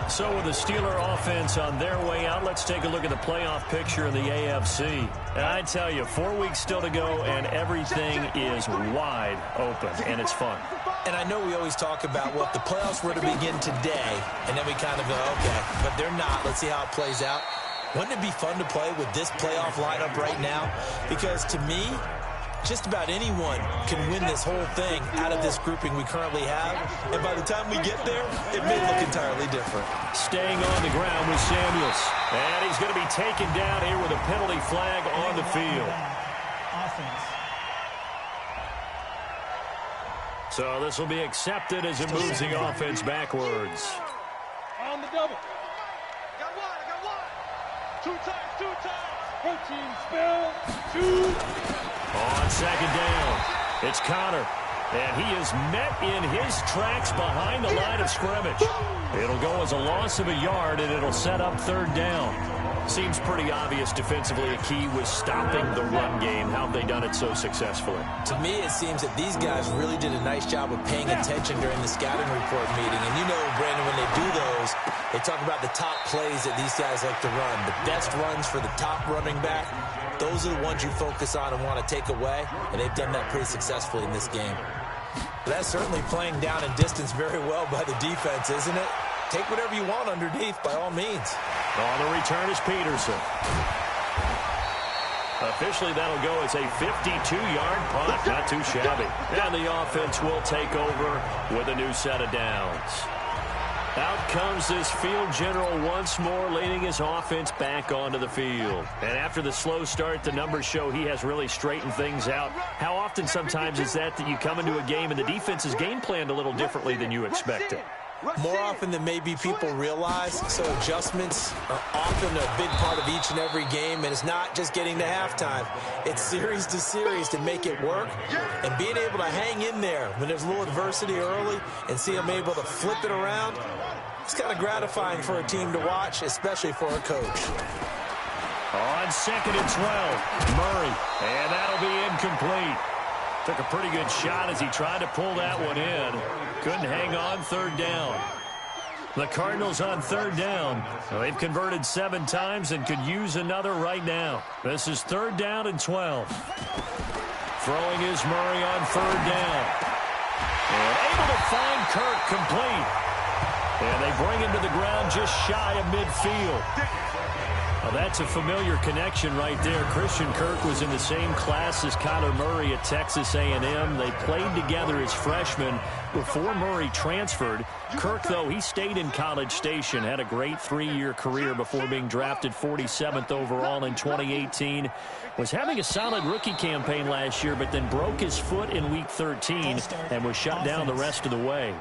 So with the Steeler offense on their way out, let's take a look at the playoff picture in the AFC. And I tell you, 4 weeks still to go, and everything is wide open, and it's fun. And I know we always talk about, well, if the playoffs were to begin today, and then we kind of go, okay, but they're not. Let's see how it plays out. Wouldn't it be fun to play with this playoff lineup right now? Because to me, just about anyone can win this whole thing out of this grouping we currently have. And by the time we get there, it may look entirely different. Staying on the ground with Samuels. And he's going to be taken down here with a penalty flag on the field. So this will be accepted as it moves the offense backwards. On the double. I got one. Two times. Protein spill. 2. On second down, it's Connor. And he is met in his tracks behind the line of scrimmage. It'll go as a loss of a yard, and it'll set up third down. Seems pretty obvious defensively a key was stopping the run game. How have they done it so successfully? To me, it seems that these guys really did a nice job of paying attention during the scouting report meeting. And you know, Brandon, when they do those, they talk about the top plays that these guys like to run. The best runs for the top running back, those are the ones you focus on and want to take away. And they've done that pretty successfully in this game. But that's certainly playing down and distance very well by the defense, isn't it? Take whatever you want underneath, by all means. On the return is Peterson. Officially, that'll go as a 52-yard punt. Not too shabby. And the offense will take over with a new set of downs. Out comes this field general once more, leading his offense back onto the field. And after the slow start, the numbers show he has really straightened things out. How often sometimes is that you come into a game and the defense is game planned a little differently than you expected? More often than maybe people realize, so adjustments are often a big part of each and every game, and it's not just getting to halftime. It's series to series to make it work, and being able to hang in there when there's a little adversity early and see them able to flip it around, it's kind of gratifying for a team to watch, especially for a coach. On second and 12, Murray, and that'll be incomplete. Took a pretty good shot as he tried to pull that one in. Couldn't hang on third down. The Cardinals on third down. Well, they've converted 7 times and could use another right now. This is third down and 12. Throwing is Murray on third down. And able to find Kirk complete. And they bring him to the ground just shy of midfield. Well, that's a familiar connection right there. Christian Kirk was in the same class as Kyler Murray at Texas A&M. They played together as freshmen before Murray transferred. Kirk, though, he stayed in College Station, had a great 3-year career before being drafted 47th overall in 2018. Was having a solid rookie campaign last year, but then broke his foot in Week 13 and was shut down the rest of the way.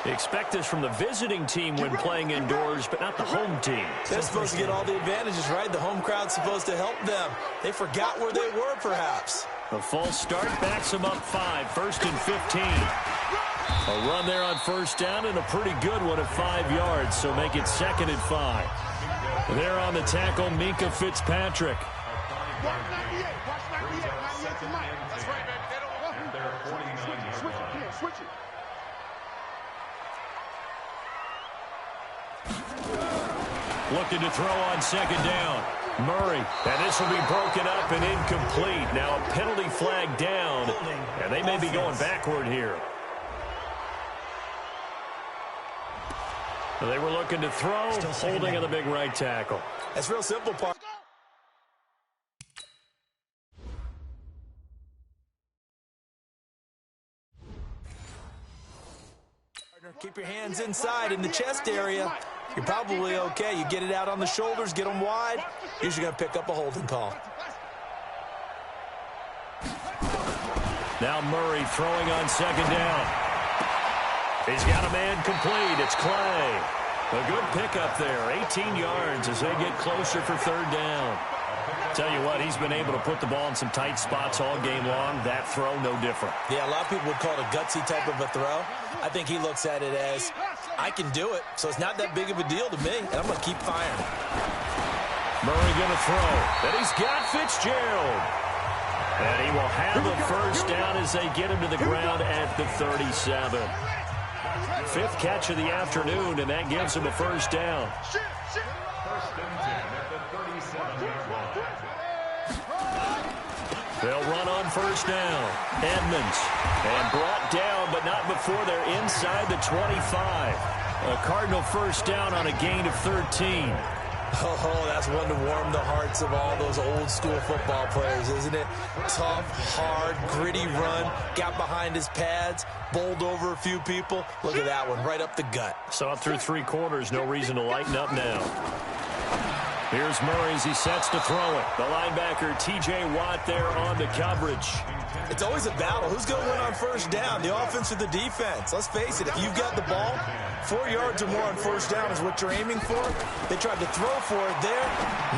Expect this from the visiting team when playing indoors, but not the home team. They're supposed to get all the advantages, right? The home crowd's supposed to help them. They forgot where they were, perhaps. The false start backs them up 5, 1st and 15. A run there on first down and a pretty good one at 5 yards, so make it 2nd and 5. There on the tackle, Minkah Fitzpatrick. Watch 98. Watch 98. 98 to Mike. That's right, baby. They don't want And they're 49 switch it. Yeah, switch it. Looking to throw on 2nd down. Murray, and this will be broken up and incomplete. Now a penalty flag down, and they may be going backward here. They were looking to throw, holding on the big right tackle. That's real simple, part. Keep your hands inside in the chest area. You're probably okay. You get it out on the shoulders, get them wide. Usually going to pick up a holding call. Now Murray throwing on 2nd down. He's got a man complete. It's Clay. A good pickup there. 18 yards as they get closer for 3rd down. Tell you what, he's been able to put the ball in some tight spots all game long. That throw, no different. Yeah, a lot of people would call it a gutsy type of a throw. I think he looks at it as, I can do it, so it's not that big of a deal to me, and I'm going to keep firing. Murray going to throw, and he's got Fitzgerald. And he will have the first down as they get him to the ground at the 37. 5th catch of the afternoon, and that gives him a first down. First and 10 at the 37-yard line. They'll run on first down. Edmonds, and brought down, but not before they're inside the 25. A Cardinal first down on a gain of 13. Oh, that's one to warm the hearts of all those old-school football players, isn't it? Tough, hard, gritty run, got behind his pads, bowled over a few people. Look at that one, right up the gut. Saw it through 3 quarters, no reason to lighten up now. Here's Murray as he sets to throw it. The linebacker, T.J. Watt, there on the coverage. It's always a battle. Who's going to win on first down, the offense or the defense? Let's face it, if you've got the ball, 4 yards or more on first down is what you're aiming for. They tried to throw for it there.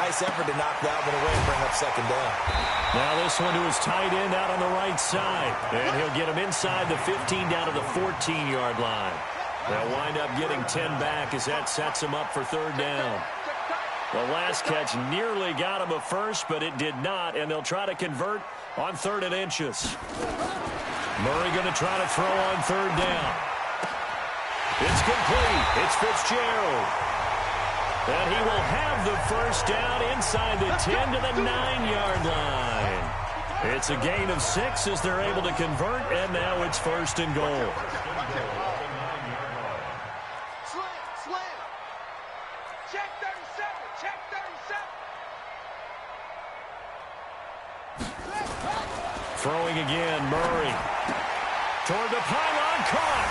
Nice effort to knock that one away and bring up 2nd down. Now this one to his tight end out on the right side. And he'll get him inside the 15 down to the 14-yard line. They'll wind up getting 10 back as that sets him up for 3rd down. The last catch nearly got him a first, but it did not, and they'll try to convert on 3rd and inches. Murray going to try to throw on 3rd down. It's complete. It's Fitzgerald. And he will have the first down inside the 10 to the 9-yard line. It's a gain of 6 as they're able to convert, and now it's 1st and goal. Throwing again, Murray. Toward the pylon, caught.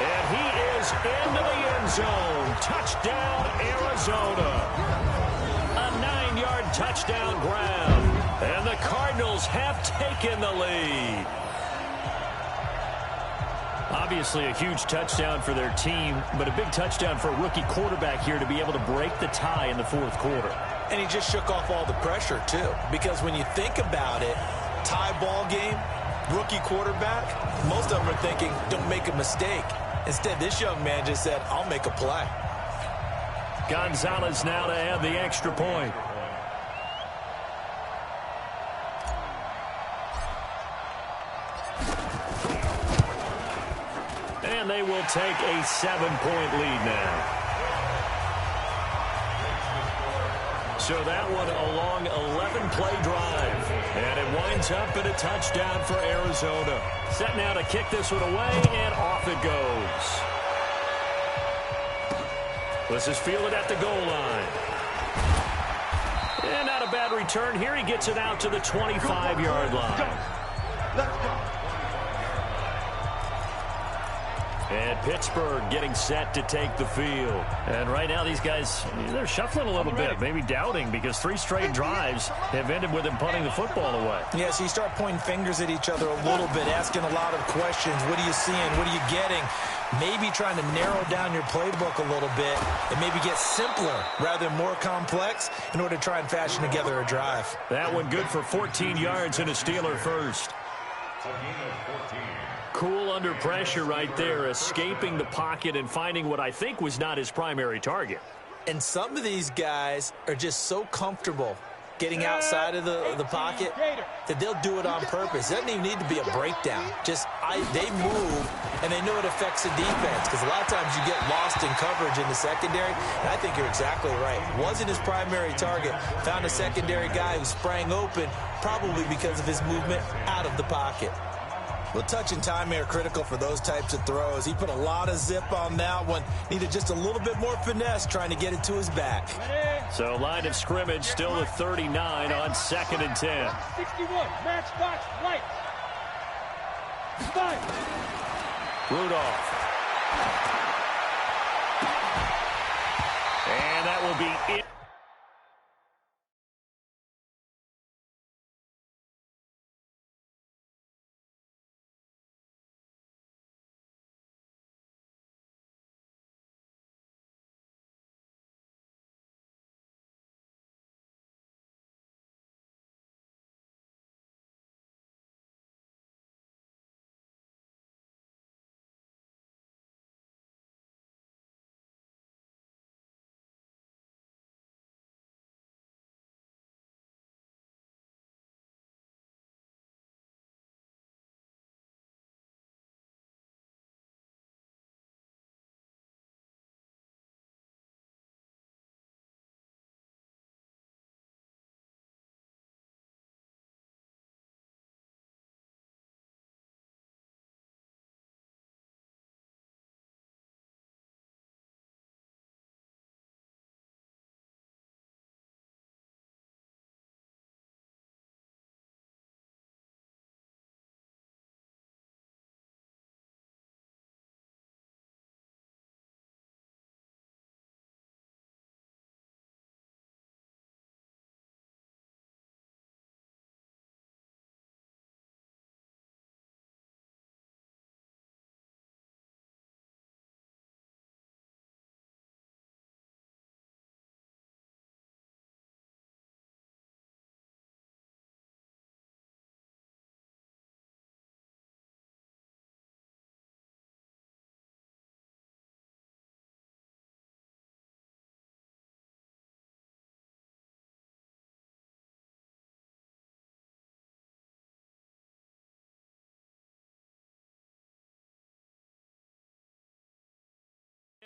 And he is into the end zone. Touchdown, Arizona. A 9-yard touchdown grab. And the Cardinals have taken the lead. Obviously a huge touchdown for their team, but a big touchdown for a rookie quarterback here to be able to break the tie in the 4th quarter. And he just shook off all the pressure, too. Because when you think about it, tie ball game, rookie quarterback, most of them are thinking, don't make a mistake. Instead, this young man just said, I'll make a play. Gonzalez now to add the extra point. And they will take a 7-point lead now. So that one a long 11-play drive. And it winds up in a touchdown for Arizona. Set now to kick this one away, and off it goes. This is fielded at the goal line. And not a bad return here. He gets it out to the 25-yard line. Let's go. And Pittsburgh getting set to take the field. And right now these guys, they're shuffling a little bit, maybe doubting, because 3 straight drives have ended with them punting the football away. Yeah, so you start pointing fingers at each other a little bit, asking a lot of questions. What are you seeing? What are you getting? Maybe trying to narrow down your playbook a little bit and maybe get simpler rather than more complex in order to try and fashion together a drive. That one good for 14 yards and a Steeler first. cool under pressure right there, escaping the pocket and finding what I think was not his primary target. And some of these guys are just so comfortable getting outside of the pocket that they'll do it on purpose. It doesn't even need to be a breakdown. They move, and they know it affects the defense, because a lot of times you get lost in coverage in the secondary, and I think you're exactly right. Wasn't his primary target. Found a secondary guy who sprang open, probably because of his movement out of the pocket. Well, touch and timing are critical for those types of throws. He put a lot of zip on that one. Needed just a little bit more finesse trying to get it to his back. So line of scrimmage still at 39 on 2nd and 10. 61, match box, right. Five. Rudolph. And that will be it.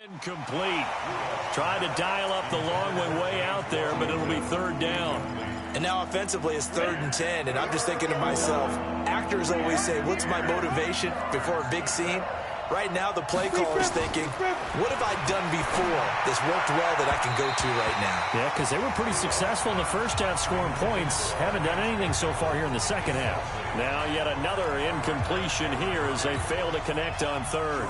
Incomplete. Trying to dial up the long way out there, but it'll be 3rd down. And now offensively it's 3rd and 10, and I'm just thinking to myself, actors always say, what's my motivation before a big scene? Right now the play caller's thinking, what have I done before that's worked well that I can go to right now? Yeah, because they were pretty successful in the first half scoring points. Haven't done anything so far here in the second half. Now yet another incompletion here as they fail to connect on 3rd.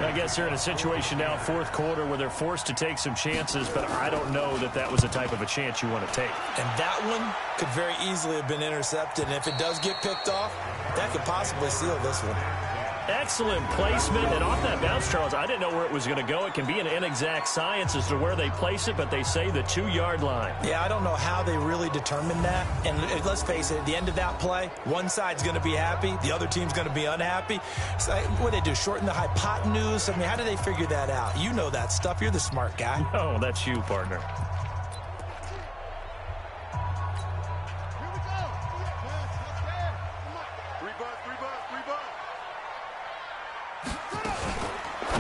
I guess they're in a situation now, 4th quarter, where they're forced to take some chances, but I don't know that that was the type of a chance you want to take. And that one could very easily have been intercepted, and if it does get picked off, that could possibly seal this one. Excellent placement, and off that bounce, Charles, I didn't know where it was going to go. It can be an inexact science as to where they place it, but they say the 2-yard line. Yeah, I don't know how they really determined that. And let's face it, at the end of that play, one side's going to be happy, the other team's going to be unhappy. So what do they do, shorten the hypotenuse? I mean, how do they figure that out? You know that stuff. You're the smart guy. No, that's you, partner.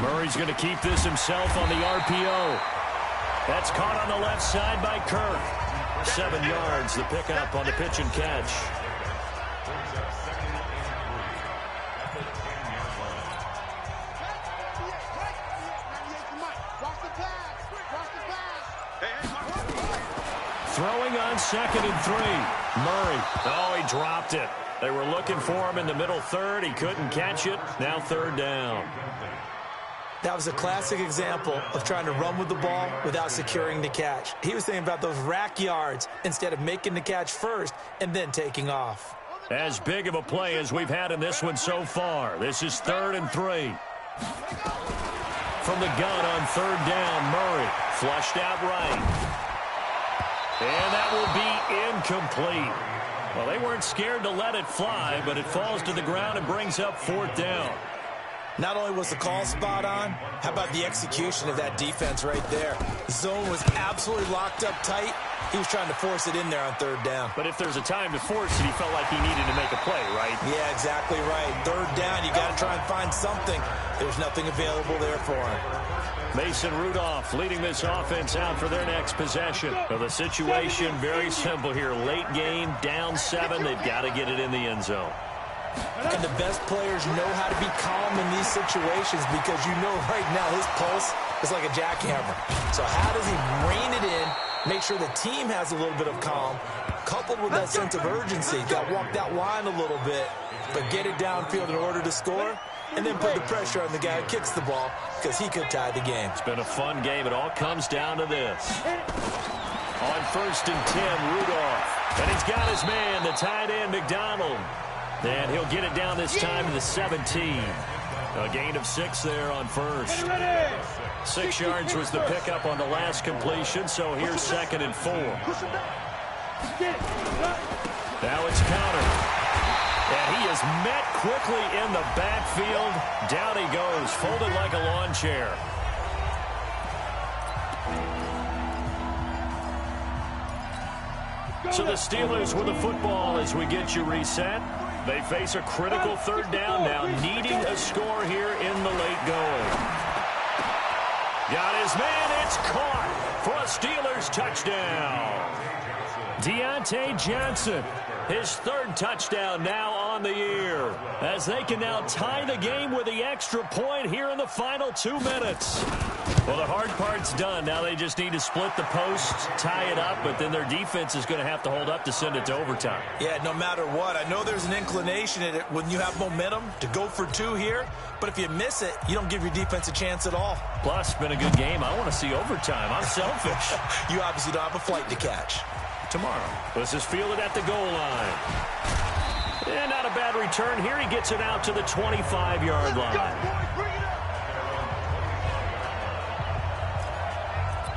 Murray's going to keep this himself on the RPO. That's caught on the left side by Kirk. 7 yards, the pickup on the pitch and catch. Throwing on 2nd and 3. Murray. Oh, he dropped it. They were looking for him in the middle 3rd. He couldn't catch it. Now 3rd down. That was a classic example of trying to run with the ball without securing the catch. He was thinking about those rack yards instead of making the catch first and then taking off. As big of a play as we've had in this one so far. This is 3rd and 3. From the gun on 3rd down, Murray flushed out right. And that will be incomplete. Well, they weren't scared to let it fly, but it falls to the ground and brings up 4th down. Not only was the call spot on, how about the execution of that defense right there? The zone was absolutely locked up tight. He was trying to force it in there on 3rd down. But if there's a time to force it, he felt like he needed to make a play, right? Yeah, exactly right. 3rd down, you got to try and find something. There's nothing available there for him. Mason Rudolph leading this offense out for their next possession. So the situation very simple here. Late game, down 7. They've got to get it in the end zone. And the best players know how to be calm in these situations because you know right now his pulse is like a jackhammer. So how does he rein it in, make sure the team has a little bit of calm, coupled with that sense of urgency, got to walk that line a little bit, but get it downfield in order to score, and then put the pressure on the guy who kicks the ball because he could tie the game. It's been a fun game. It all comes down to this. On 1st and 10, Rudolph. And he's got his man, the tight end, McDonald. And he'll get it down this time to the 17. A gain of 6 there on 1st. 6 yards was the pickup on the last completion, so here's 2nd and 4. Now it's countered. And he is met quickly in the backfield. Down he goes, folded like a lawn chair. So the Steelers with the football as we get you reset. They face a critical 3rd down now, needing a score here in the late going. Got his man, it's caught for a Steelers touchdown. Deontay Johnson, his 3rd touchdown now on the year, as they can now tie the game with the extra point here in the final 2 minutes. Well, the hard part's done. Now they just need to split the posts, tie it up, but then their defense is going to have to hold up to send it to overtime. Yeah, no matter what. I know there's an inclination in it when you have momentum to go for 2 here, but if you miss it, you don't give your defense a chance at all. Plus, it's been a good game. I want to see overtime. I'm selfish. You obviously don't have a flight to catch. Tomorrow. This is fielded at the goal line. And not a bad return here. He gets it out to the 25-yard line.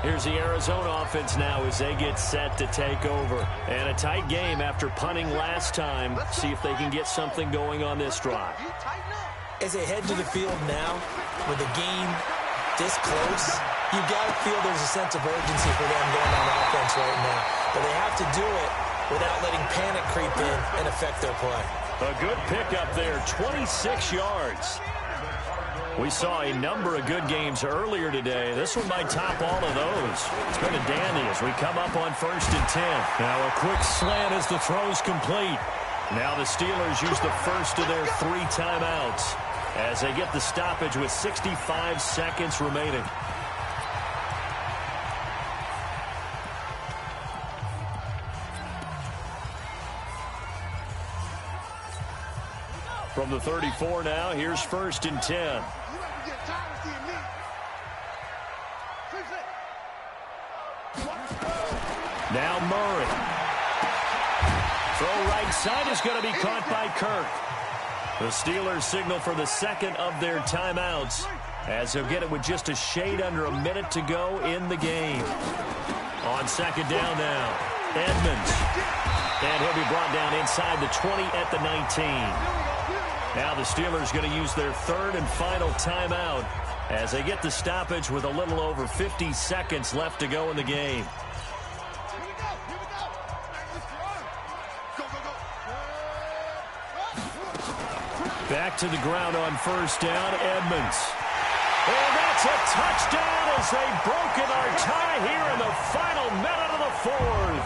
Here's the Arizona offense now as they get set to take over. And a tight game after punting last time. See if they can get something going on this drive. As they head to the field now, with the game this close, you've got to feel there's a sense of urgency for them going on offense right now. But they have to do it without letting panic creep in and affect their play. A good pickup there, 26 yards. We saw a number of good games earlier today. This one might top all of those. It's been a dandy as we come up on 1st and 10. Now a quick slant as the throw's complete. Now the Steelers use the first of their 3 timeouts as they get the stoppage with 65 seconds remaining. From the 34 now, here's 1st and 10. Now Murray. Throw right side is going to be caught by Kirk. The Steelers signal for the 2nd of their timeouts as they'll get it with just a shade under a minute to go in the game. On 2nd down now, Edmonds. And he'll be brought down inside the 20 at the 19. Now the Steelers going to use their 3rd and final timeout as they get the stoppage with a little over 50 seconds left to go in the game. Back to the ground on 1st down, Edmonds. And that's a touchdown as they've broken our tie here in the final minute of the 4th.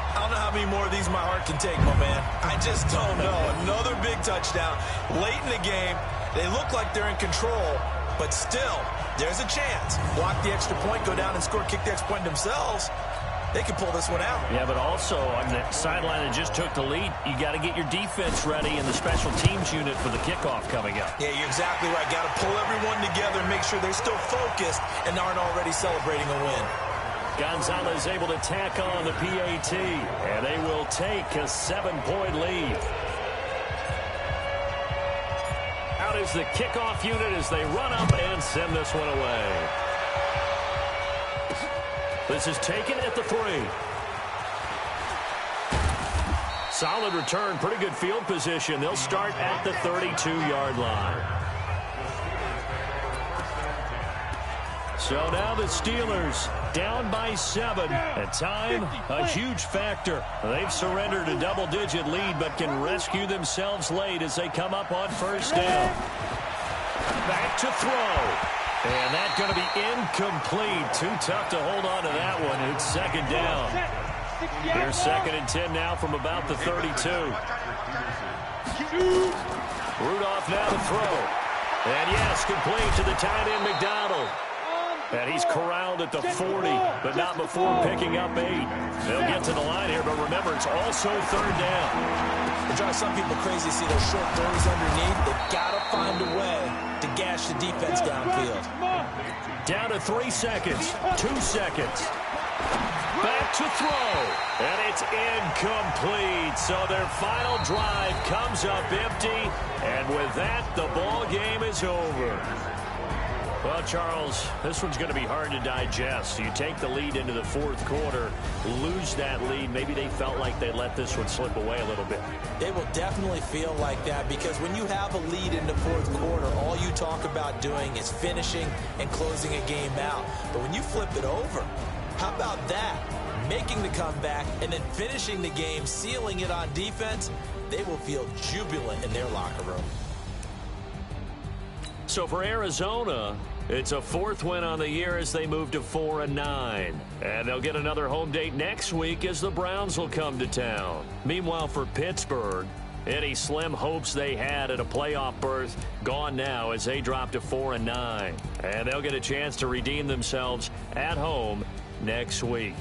I don't know how many more of these my heart can take, my man. I just don't know. Another big touchdown late in the game. They look like they're in control, but still, there's a chance. Block the extra point, go down and score, kick the extra point themselves. They can pull this one out. Yeah, but also on the sideline that just took the lead, you got to get your defense ready in the special teams unit for the kickoff coming up. Yeah, you're exactly right. Got to pull everyone together and make sure they're still focused and aren't already celebrating a win. Gonzalez able to tack on the PAT, and they will take a 7-point lead. Out is the kickoff unit as they run up and send this one away. This is taken at the 3. Solid return, pretty good field position. They'll start at the 32-yard line. So now the Steelers down by 7. And time, a huge factor. They've surrendered a double-digit lead, but can rescue themselves late as they come up on first down. Back to throw. And that's going to be incomplete. Too tough to hold on to that one. It's second down. Here's 2nd and 10 now from about the 32. Rudolph now to throw. And yes, complete to the tight end McDonald. And he's corralled at the 40, but not before picking up 8. They'll get to the line here, but remember, it's also third down. It drives some people crazy to see those short throws underneath. They've got to find a way to gash the defense downfield. Down to 3 seconds, 2 seconds. Back to throw, and it's incomplete. So their final drive comes up empty, and with that, the ball game is over. Well, Charles, this one's going to be hard to digest. You take the lead into the 4th quarter, lose that lead. Maybe they felt like they let this one slip away a little bit. They will definitely feel like that because when you have a lead in the 4th quarter, all you talk about doing is finishing and closing a game out. But when you flip it over, how about that? Making the comeback and then finishing the game, sealing it on defense, they will feel jubilant in their locker room. So for Arizona, it's a 4th win on the year as they move to 4-9. And they'll get another home date next week as the Browns will come to town. Meanwhile, for Pittsburgh, any slim hopes they had at a playoff berth gone now as they drop to 4-9. And they'll get a chance to redeem themselves at home next week.